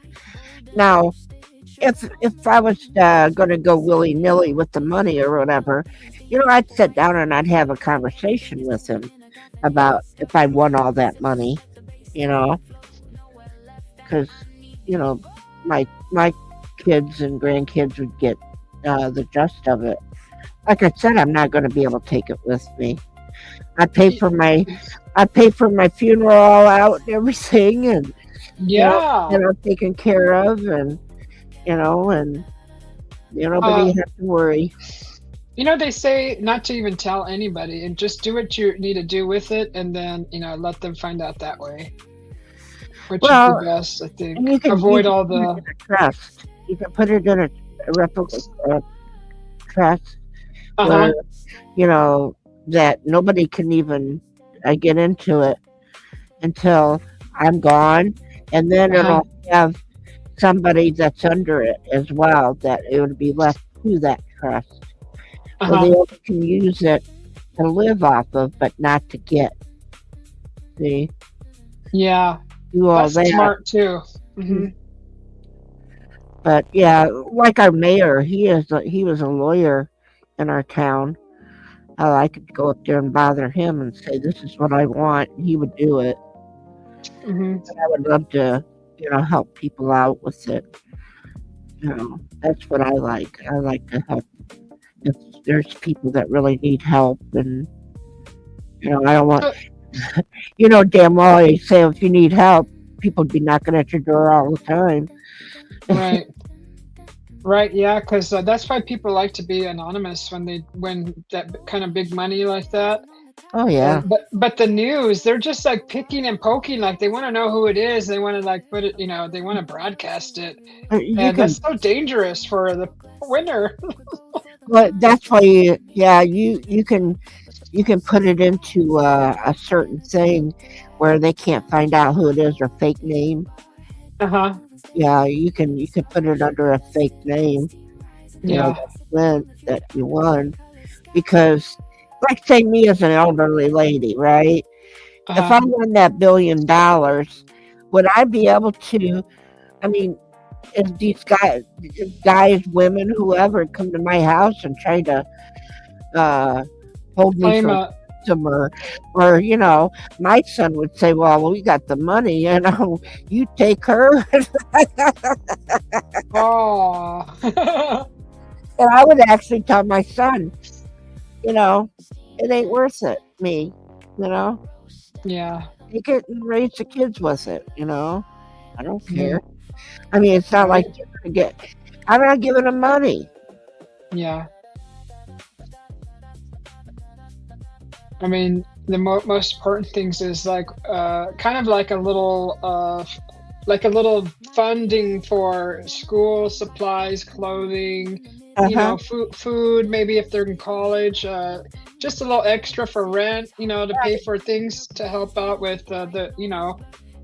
Now, if I was going to go willy nilly with the money or whatever, you know, I'd sit down and I'd have a conversation with him about if I won all that money. You know, because you know my kids and grandkids would get the gist of it. Like I said, I'm not going to be able to take it with me. I pay for my funeral all out and everything, and Yeah. you know, taken care of, and you know, and you know, nobody have to worry. You know, they say not to even tell anybody and just do what you need to do with it, and then, you know, let them find out that way. Which Well, is the best, I think. And you can Avoid you all can put the. it in a trust. You can put it in a replica trust Uh-huh. where you know that nobody can even get into it until I'm gone, and then Uh-huh. it'll have somebody that's under it as well, that it would be left to that trust, so Uh-huh. they only can use it to live off of, but not to get. See, Yeah. do all That's that. smart too. Hmm. But yeah, like our mayor, he was a lawyer in our town. I could go up there and bother him and say, "This is what I want." And he would do it. Hmm. And I would love to, you know, help people out with it. You know, that's what I like. I like to help if there's people that really need help, and you know, I don't want, you know, damn well I say if you need help, people be knocking at your door all the time. Right. Right. Yeah. Because that's why people like to be anonymous when they win that kind of big money like that. Oh yeah, And, but the news, they're just like picking and poking. Like they want to know who it is. They want to like put it. You know, they want to broadcast it. you And can. that's so dangerous for the winner. Well, that's why you can put it into a certain thing where they can't find out who it is or fake name. Uh-huh. Yeah, you can put it under a fake name. You know, Yeah. that you won, because like say me as an elderly lady, right? If I Uh-huh. won that $1 billion, would I be able to? I mean, if these guys, women, whoever, come to my house and try to hold me Claim for a. ransom, or you know, my son would say, "Well, we got the money, you know, you take her," Oh. and I would actually tell my son, you know, it ain't worth it, me, you know. Yeah. Take it and raise the kids with it, you know. I don't Mhm. care. I mean, it's not like Right. you're gonna get. I'm not giving them money. Yeah. I mean, the most important things is like kind of like a little funding for school supplies, clothing, food, maybe if they're in college, just a little extra for rent, to pay for things to help out with the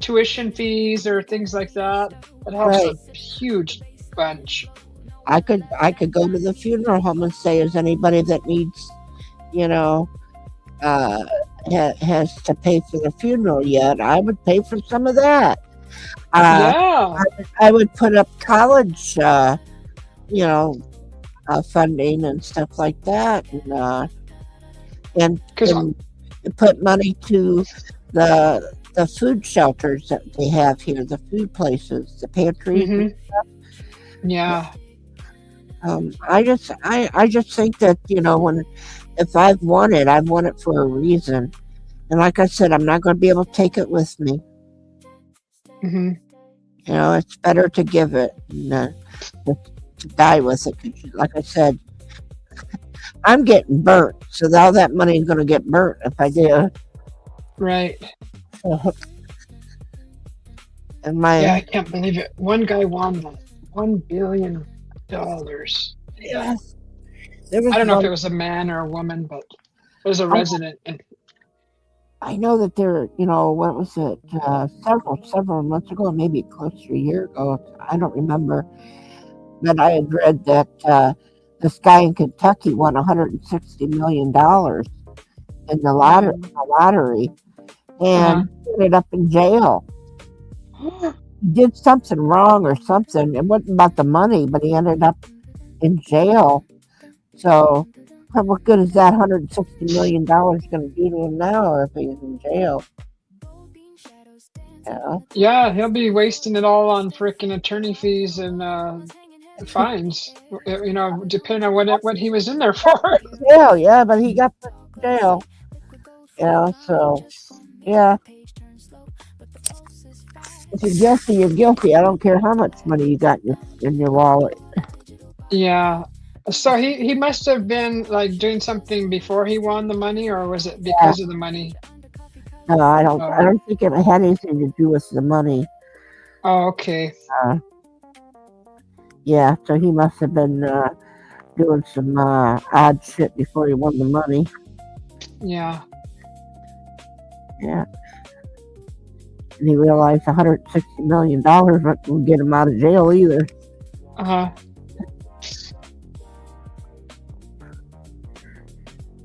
tuition fees or things like that. It helps a huge bunch. I could go to the funeral home and say, is anybody that needs, has to pay for the funeral yet? I would pay for some of that. Yeah. I would put up college, funding and stuff like that, and put money to the food shelters that they have here, the food places, the pantries. And stuff. Yeah. I just think that if I've won it for a reason, and like I said, I'm not going to be able to take it with me. It's better to give it than to die with it. 'Cause like I said, I'm getting burnt, so all that money is going to get burnt if I do. Right. And I can't believe it. One guy won $1 billion. Yes. I don't know if it was a man or a woman, but it was a resident. I know that there, what was it? Several months ago, maybe close to a year ago. I don't remember. But I had read that this guy in Kentucky won $160 million in the lottery, and ended up in jail. Did something wrong or something. It wasn't about the money, but he ended up in jail. So, what good is that $160 million going to do to him now if he's in jail? Yeah, he'll be wasting it all on freaking attorney fees and fines. Depending on what he was in there for. Yeah, but he got put in jail. So yeah. If you're guilty, you're guilty. I don't care how much money you got in your wallet. Yeah. So he must have been like doing something before he won the money, or was it because of the money? No, I don't think it had anything to do with the money. Oh, okay. Yeah, so he must have been doing some odd shit before he won the money. Yeah. Yeah. And he realized $160 million wouldn't get him out of jail either.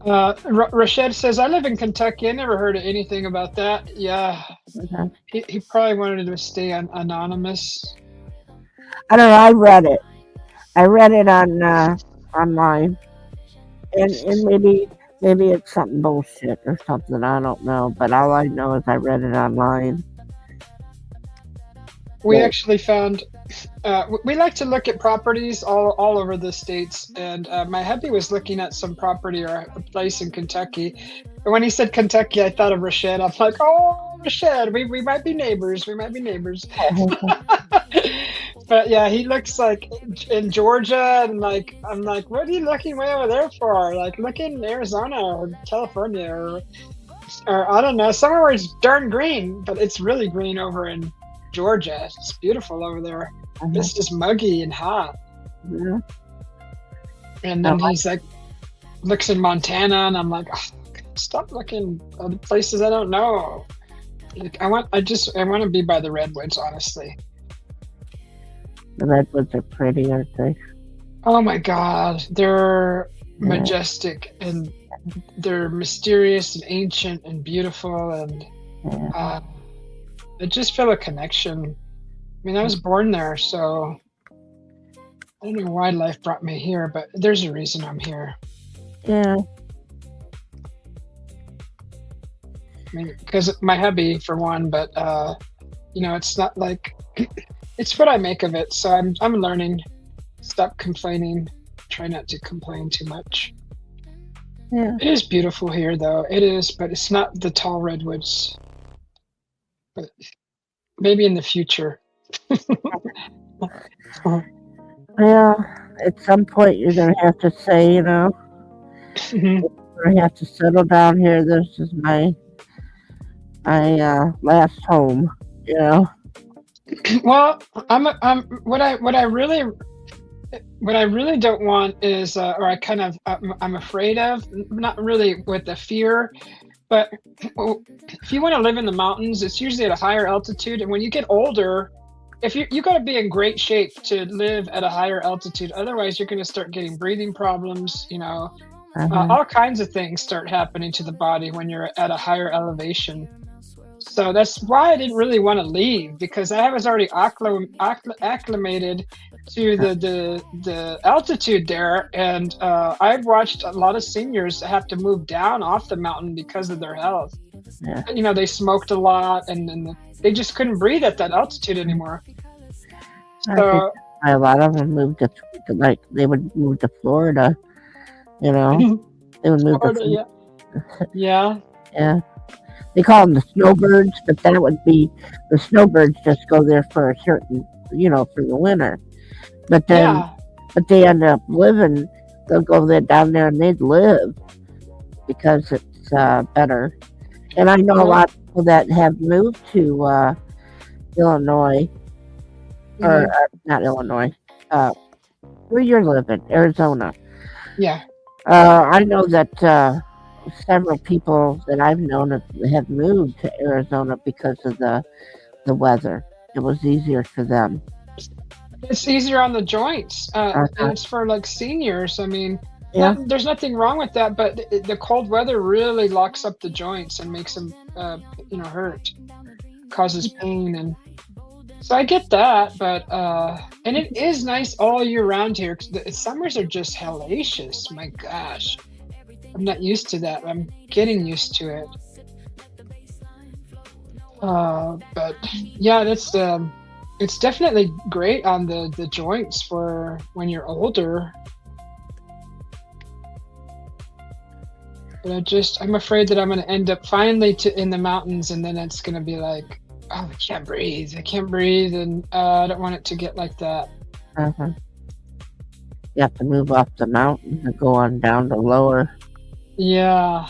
Rashad says, I live in Kentucky. I never heard of anything about that. Yeah. He probably wanted to stay anonymous. I don't know. I read it. I read it on online. And maybe it's something bullshit or something. I don't know. But all I know is I read it online. We actually found, we like to look at properties all over the states, and my hubby was looking at some property or a place in Kentucky. And when he said Kentucky, I thought of Rashad. I'm like, oh, Rashad, we might be neighbors. But yeah, he looks like in Georgia, and like I'm like, what are you looking way over there for? Like, look in Arizona or California or I don't know, somewhere where it's darn green, but it's really green over in Georgia. It's beautiful over there. It's just muggy and hot. And then he's like, looks in Montana, and I'm like, oh, stop looking at places I don't know. Like, I want to be by the redwoods, honestly. The redwoods are pretty, aren't they? Oh my God, they're majestic, and they're mysterious and ancient and beautiful, and I just feel a connection. I mean, I was born there, so I don't know why life brought me here, but there's a reason I'm here. Yeah. I mean, because my hubby, for one, but it's not like it's what I make of it. So I'm learning. Stop complaining. Try not to complain too much. Yeah. It is beautiful here, though. It is, but it's not the tall redwoods. But maybe in the future. Yeah, at some point you're gonna have to say, Mhm. I have to settle down here. This is my last home. You know. Well, I'm what I really don't want is, or I kind of, I'm afraid of, not really with the fear, but if you want to live in the mountains, it's usually at a higher altitude, and when you get older, if you got to be in great shape to live at a higher altitude. Otherwise, you're going to start getting breathing problems. Uh-huh. All kinds of things start happening to the body when you're at a higher elevation. So that's why I didn't really want to leave, because I was already acclimated to the altitude there, and I've watched a lot of seniors have to move down off the mountain because of their health. Yeah. They smoked a lot, and they just couldn't breathe at that altitude anymore. I think So a lot of them moved to they would move to Florida. They would move to Florida, Florida. yeah. Yeah. They call them the snowbirds, but that would be the snowbirds just go there for a certain, for the winter. But then, Yeah. but they end up living. They'll go down there and they'd live because it's better. And I know a lot of people that have moved to Illinois, or not Illinois, where you're living, Arizona. Yeah. I know that several people that I've known have moved to Arizona because of the weather. It was easier for them. It's easier on the joints, and it's for like seniors. I mean, there's nothing wrong with that, but the cold weather really locks up the joints and makes them, hurt, causes pain, and so I get that. But and it is nice all year round here. 'Cause the summers are just hellacious. My gosh, I'm not used to that. I'm getting used to it. But yeah, it's definitely great on the joints for when you're older. But I'm afraid that I'm going to end up finally in the mountains, and then it's going to be like, oh, I can't breathe, and I don't want it to get like that. Uh-huh. You have to move off the mountain and go on down to lower. Yeah.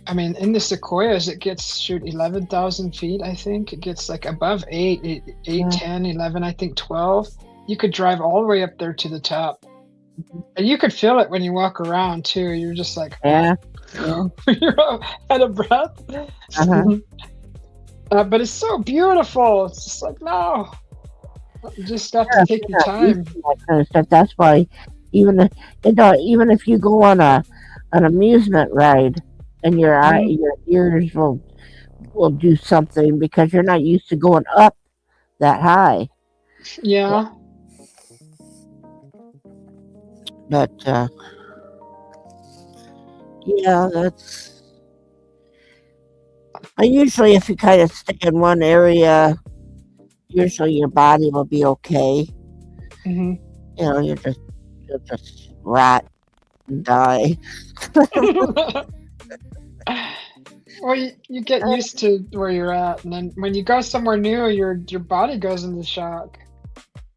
I mean, in the Sequoias, it gets 11,000 feet. I think it gets like above 8, 10, 11. I think 12. You could drive all the way up there to the top, and you could feel it when you walk around too. You're just like, yeah. You're out of breath. Uh-huh. But it's so beautiful. It's just like, no, you just have to take your time. That kind of stuff. That's why even if you go on an amusement ride, and your ears will do something because you're not used to going up that high. Yeah. But yeah, that's. Usually, if you kind of stay in one area, usually your body will be okay. Mm-hmm. You'll just rot and die. Well, you get used to where you're at, and then when you go somewhere new, your body goes into shock.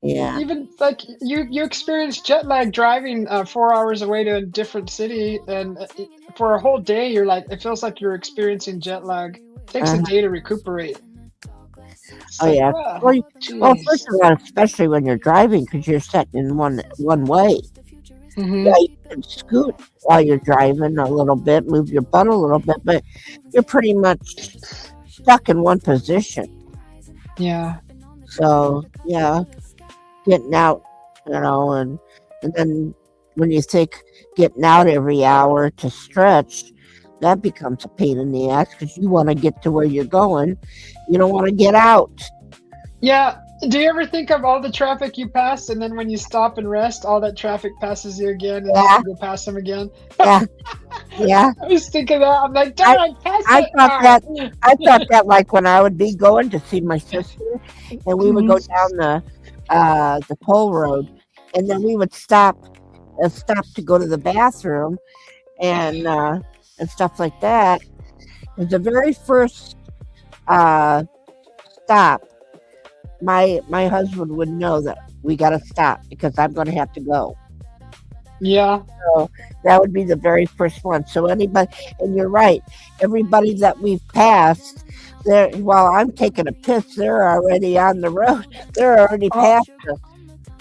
Yeah. Even like you experience jet lag driving 4 hours away to a different city, and for a whole day, it feels like you're experiencing jet lag. It takes a day to recuperate. Yeah. Well, first of all, especially when you're driving, because you're set in one way. Mm-hmm. Yeah, you can scoot while you're driving a little bit, move your butt a little bit, but you're pretty much stuck in one position. Yeah. So yeah, getting out, and then when you think getting out every hour to stretch, that becomes a pain in the ass because you want to get to where you're going. You don't want to get out. Yeah. Do you ever think of all the traffic you pass, and then when you stop and rest, all that traffic passes you again, and you have to go past them again? Yeah. Yeah. I was thinking that. I'm like, darn, I thought that like when I would be going to see my sister, and we would go down the pole road, and then we would stop to go to the bathroom, and stuff like that. And the very first stop my husband would know that we got to stop because I'm going to have to go. Yeah. So that would be the very first one. So anybody, and you're right, everybody that we've passed, there while I'm taking a piss, they're already on the road. They're already past us.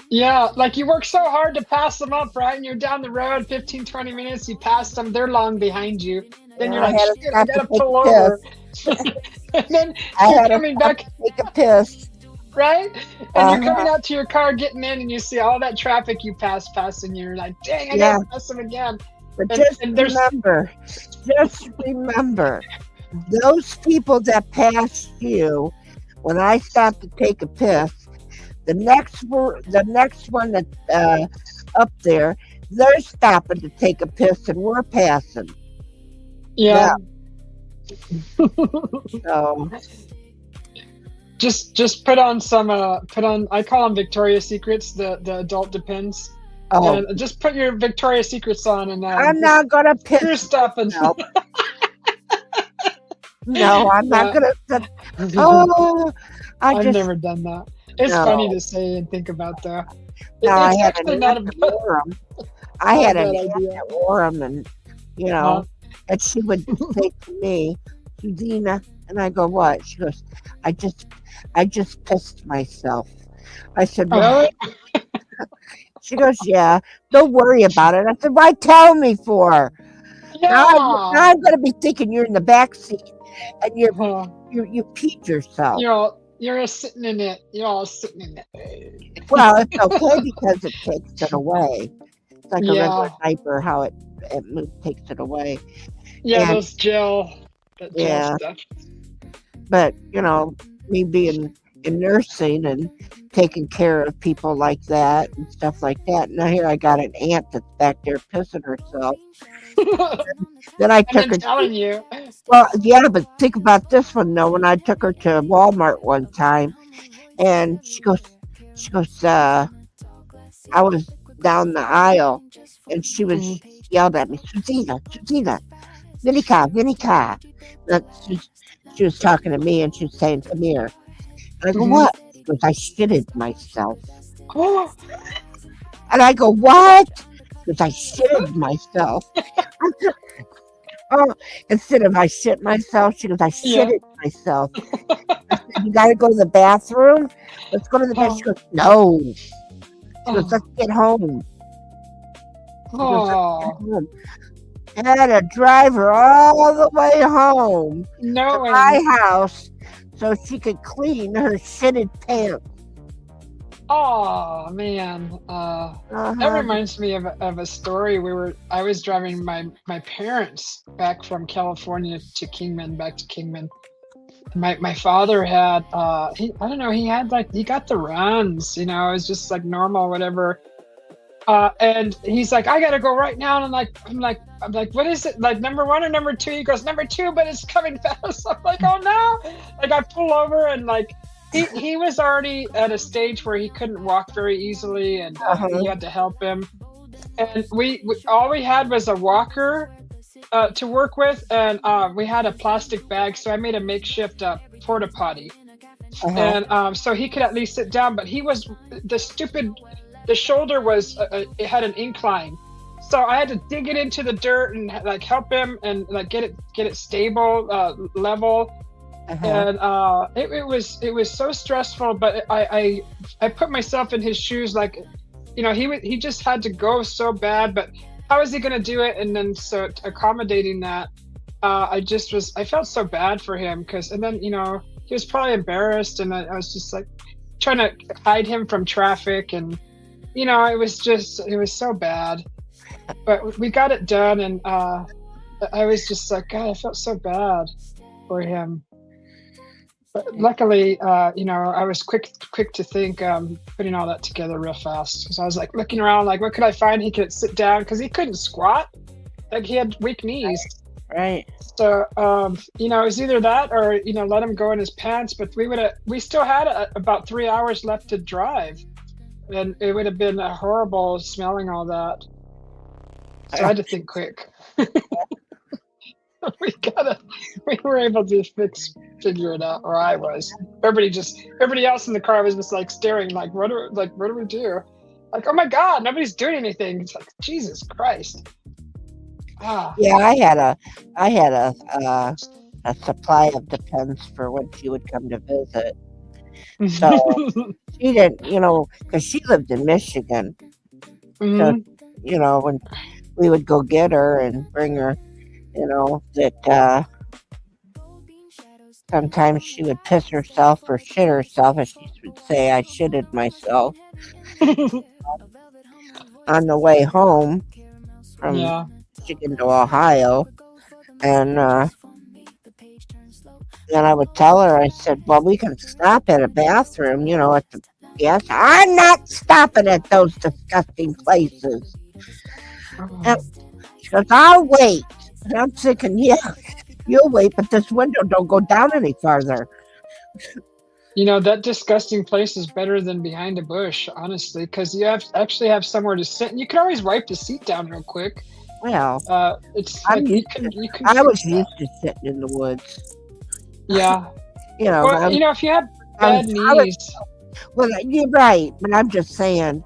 Yeah, like you work so hard to pass them up, right? And you're down the road 15, 20 minutes, you pass them, they're long behind you. Then you're like, shit, I gotta pull over. And then you're coming back. Take a piss. Right? And you're coming out to your car, getting in, and you see all that traffic you passed, and you're like, dang, I gotta pass them again. But just remember, those people that passed you, when I stopped to take a piss, the next one that up there, they're stopping to take a piss, and we're passing. Yeah. So. Just put on some I call them Victoria's Secrets, the adult Depends. Oh. And just put your Victoria's Secrets on and I'm not gonna piss. You're stopping. No, I'm not gonna. Oh, I've never done that. It's funny to say and think about though. No, I had an aunt that wore them. I had an aunt that wore them, and and she would say to me, Suzina, and I go, what? She goes, I just pissed myself. I said, really? She goes, yeah, don't worry about it. I said, why tell me for? Yeah. Now I'm going to be thinking you're in the back seat and you peed yourself. You're sitting in it. You're all sitting in it. Well, it's okay because it takes it away. It's like a regular diaper, how it takes it away. Yeah, and those gel stuff. But, me being in nursing and taking care of people like that and stuff like that. Now here I got an aunt that's back there pissing herself. Then I took her. Telling you. Well, yeah, but think about this one though. When I took her to Walmart one time, and she goes, I was down the aisle, and she was yelled at me, Suzina, Vinica. She was talking to me, and she was saying, come here. And I go, what? She goes, I shitted myself. And I go, what? She goes, I shitted myself. Instead of I shit myself, she goes, I shitted myself. I said, you got to go to the bathroom? Let's go to the bathroom. She goes, no. She goes, let's get home. I had to drive her all the way home to my house so she could clean her shitted pants. Oh man, that reminds me of a story. I was driving my parents back from California to Kingman, My father had he got the runs, it was just like normal, whatever. And he's like, I gotta go right now. And I'm like, what is it? Like number 1 or number 2? He goes, number 2, but it's coming fast. I'm like, oh no. Like I pull over and like, he was already at a stage where he couldn't walk very easily and he had to help him. And we all we had was a walker to work with. And we had a plastic bag. So I made a makeshift porta potty. And so he could at least sit down, but he was the shoulder was it had an incline, so I had to dig it into the dirt and like help him and like get it stable, level. And it was so stressful, but I put myself in his shoes, like he just had to go so bad, but how is he going to do it? And then so accommodating that, I felt so bad for him and then he was probably embarrassed, and I was just like trying to hide him from traffic, and it was so bad, but we got it done. And I was just like, God, I felt so bad for him. But luckily, I was quick to think, putting all that together real fast. Because I was like looking around, like, what could I find? He could sit down because he couldn't squat. Like he had weak knees. Right. So, it was either that or, let him go in his pants. But we still had about 3 hours left to drive. And it would have been horrible smelling all that. So I had to think quick. We were able to figure it out, or I was. Everybody else in the car was just like staring, like, what do we do? Like, oh my God, nobody's doing anything. It's like, Jesus Christ. Yeah, I had a supply of Depends for when she would come to visit. So she didn't, because she lived in Michigan. Mhm. So, when we would go get her and bring her, that sometimes she would piss herself or shit herself, as she would say, I shitted myself on the way home from Yeah. Michigan to Ohio. And then I would tell her, I said, well, we can stop at a bathroom, at the gas. I'm not stopping at those disgusting places. And she goes, I'll wait. And I'm thinking, yeah, you'll wait, but this window don't go down any farther. That disgusting place is better than behind a bush, honestly, because you actually have somewhere to sit, and you can always wipe the seat down real quick. Well, it's I'm like used I was used to sitting in the woods. Yeah. Well, if you have bad knees. Well, you're right, but I'm just saying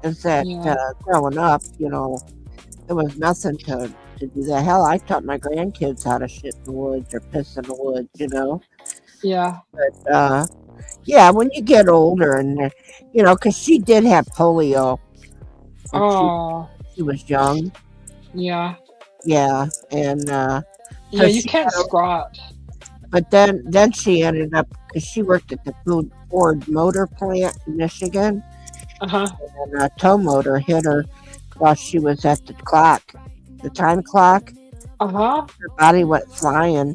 is that Yeah. Growing up, there was nothing to do that. Hell, I taught my grandkids how to shit in the woods or piss in the woods, Yeah. But yeah, when you get older and because she did have polio when Oh. she was young. Yeah. Yeah, and Yeah, so you she can't had a- squat. but then she ended up because she worked at the Ford Motor Plant in Michigan, Uh-huh. and a tow motor hit her while she was at the time clock. Uh-huh. Her body went flying.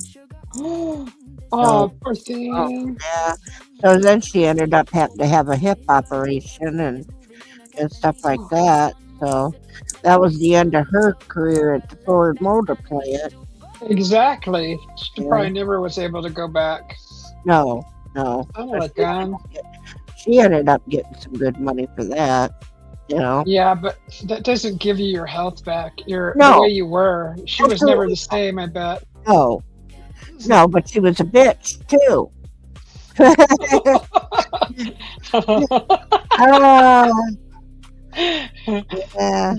Oh, poor thing. Yeah. So then she ended up having to have a hip operation and stuff like that. So that was the end of her career at the Ford Motor Plant. Exactly. She Yeah. probably never was able to go back. No. Oh my God. She ended up getting some good money for that. Yeah, but that doesn't give you your health back. The No. way you were. She was never the same, I bet. No, but she was a bitch too. Yeah.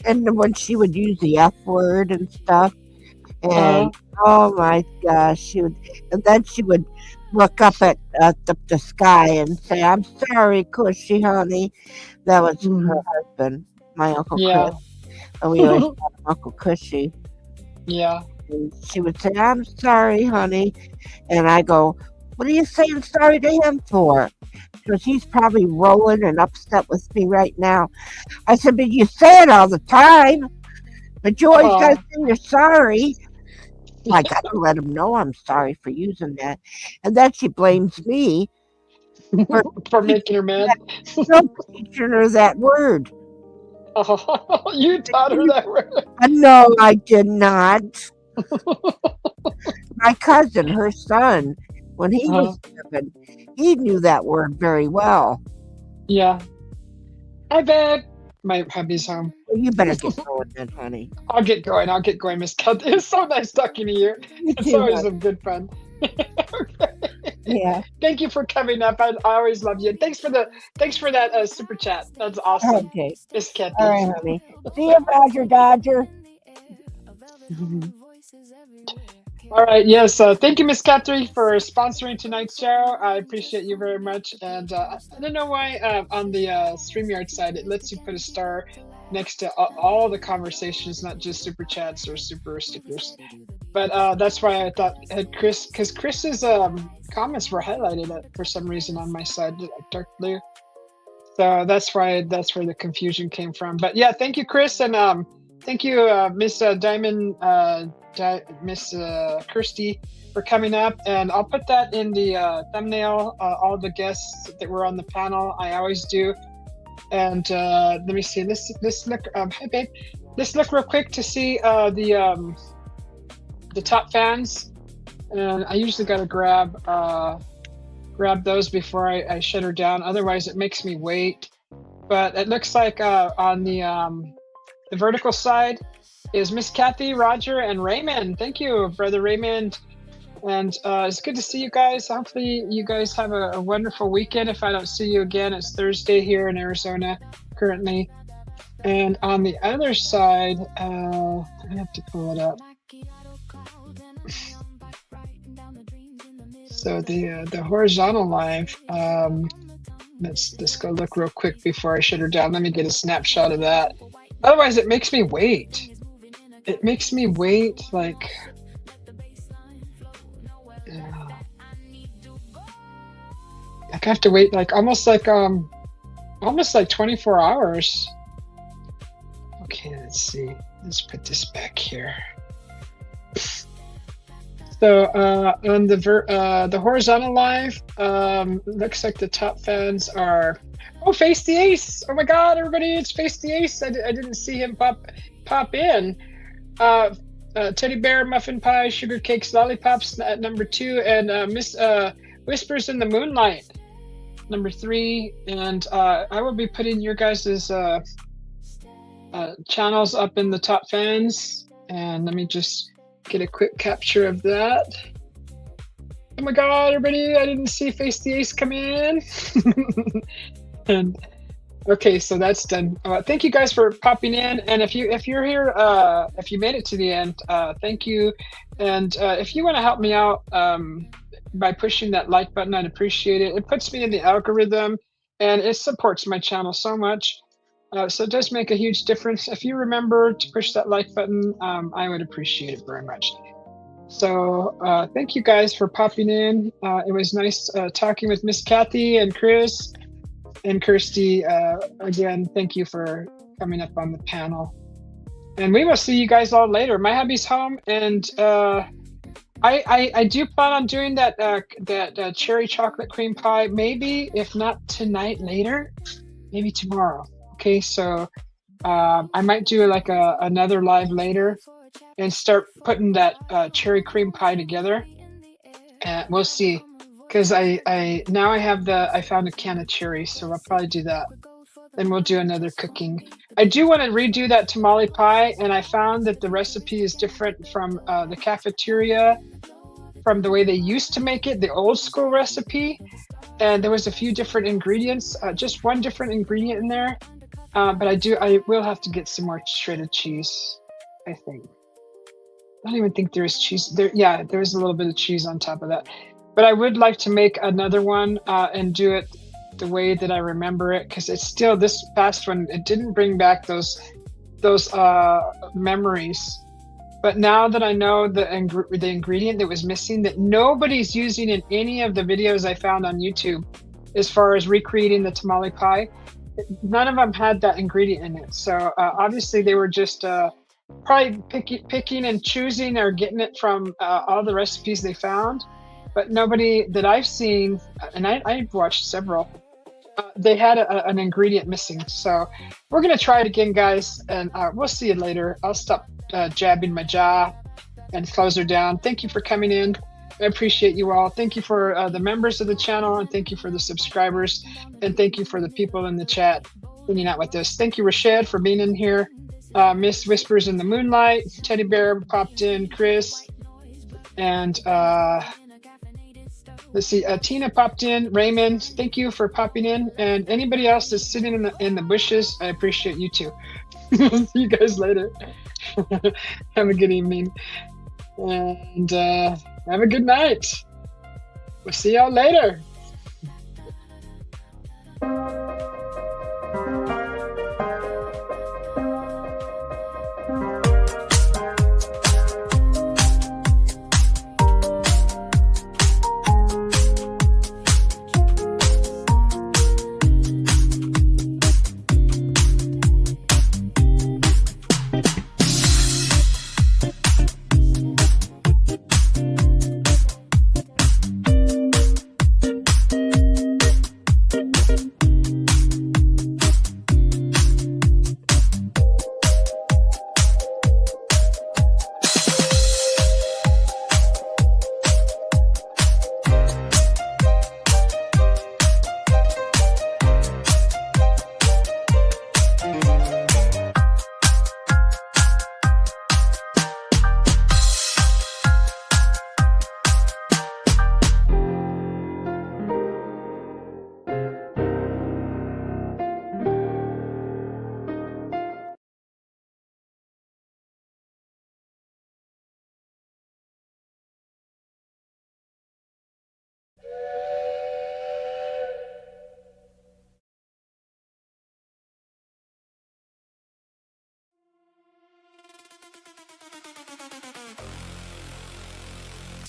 And when she would use the F word and stuff, and oh my gosh, and then she would look up at the sky and say, "I'm sorry, Cushy, honey." That was her husband, my Uncle Yeah. Chris, and we always called him Uncle Cushy. Yeah. And she would say, "I'm sorry, honey," and I go, "What are you saying sorry to him for?" Because he's probably rolling and upset with me right now. I said, "But you say it all the time, but you always got to say you're sorry." I got to let him know I'm sorry for using that, and then she blames me For making her mad. for teaching her that word. Oh, you taught her that word. No, I did not. My cousin, her son, when he was living, he knew that word very well. Yeah. Hi, babe. My hubby's home. Well, you better get going then, honey. I'll get going, Miss Kel. It's so nice talking to you. It's too, always honey. a good fun. Yeah. Thank you for coming up. I always love you. Thanks for that super chat. That's awesome, Okay. Miss Kathy. All right, honey. See you, Roger Dodger. All right. Yes. Thank you, Miss Catherine, for sponsoring tonight's show. I appreciate you very much. And I don't know why on the StreamYard side it lets you put a star next to all the conversations, not just super chats or super stickers. But that's why I thought had Chris, because Chris's comments were highlighted for some reason on my side, dark blue. So that's where the confusion came from. But yeah, thank you, Chris, and thank you, Miss Diamond, Miss Kirsty, for coming up. And I'll put that in the thumbnail. All the guests that were on the panel, I always do. And let me see. Let's look. Hi, babe. Let's look real quick to see the top fans. And I usually got to grab those before I shut her down. Otherwise, it makes me wait. But it looks like on the vertical side, is Miss Kathy, Roger, and Raymond. Thank you, Brother Raymond. And it's good to see you guys. Hopefully you guys have a wonderful weekend. If I don't see you again, it's Thursday here in Arizona currently. And on the other side, I have to pull it up. So the horizontal live, let's go look real quick before I shut her down. Let me get a snapshot of that. Otherwise, it makes me wait. It makes me wait like... I have to wait like almost like 24 hours. Okay, let's see. Let's put this back here. So on the horizontal live, looks like the top fans are Face the Ace. Oh my God, everybody, it's Face the Ace. I didn't see him pop in. Teddy Bear, Muffin Pie, Sugar Cakes, Lollipops at number 2, and Miss Whispers in the Moonlight, number 3. And I will be putting your guys' channels up in the top fans. And let me just get a quick capture of that. Oh my God, everybody, I didn't see Face the Ace come in. And okay, so that's done. Thank you guys for popping in. And if you're here, if you made it to the end, thank you. And if you want to help me out by pushing that like button, I'd appreciate it. It puts me in the algorithm, and it supports my channel so much. So it does make a huge difference. If you remember to push that like button, I would appreciate it very much. So thank you guys for popping in. It was nice talking with Miss Kathy and Chris. And Kirsty, again, thank you for coming up on the panel. And we will see you guys all later. My hubby's home, and I do plan on doing that cherry chocolate cream pie. Maybe, if not tonight, later, maybe tomorrow. Okay, so I might do like another live later and start putting that cherry cream pie together. And we'll see. Because I found a can of cherries, so I'll probably do that. Then we'll do another cooking. I do want to redo that tamale pie, and I found that the recipe is different from the cafeteria, from the way they used to make it, the old school recipe. And there was a few different ingredients, just one different ingredient in there. But I will have to get some more shredded cheese, I think. I don't even think there is cheese there. Yeah, there is a little bit of cheese on top of that. But I would like to make another one and do it the way that I remember it, because it's still, this past one, it didn't bring back those memories. But now that I know the ingredient that was missing, that nobody's using in any of the videos I found on YouTube, as far as recreating the tamale pie, none of them had that ingredient in it. So obviously they were just probably picking and choosing or getting it from all the recipes they found. But nobody that I've seen, and I've watched several, they had an ingredient missing. So we're going to try it again, guys, and we'll see you later. I'll stop jabbing my jaw and close her down. Thank you for coming in. I appreciate you all. Thank you for the members of the channel, and thank you for the subscribers, and thank you for the people in the chat hanging out with us. Thank you, Rashad, for being in here. Miss Whispers in the Moonlight, Teddy Bear popped in, Chris, and let's see, Tina popped in, Raymond, thank you for popping in, and anybody else that's sitting in the bushes, I appreciate you too. See you guys later. Have a good evening, and have a good night. We'll see y'all later.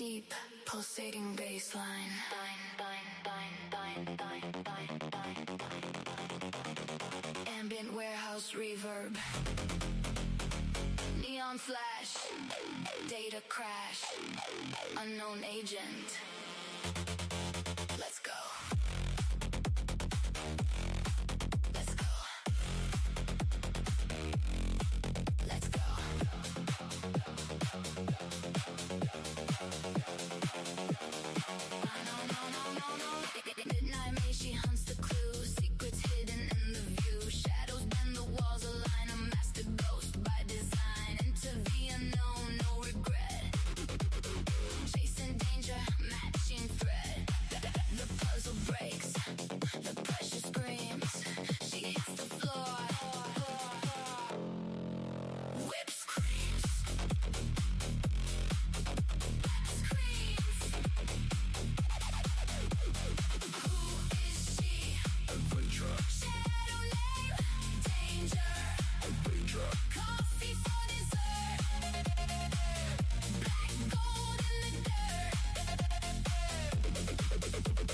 Deep, pulsating baseline. Ambient warehouse reverb. Neon flash. Data crash. Unknown agent.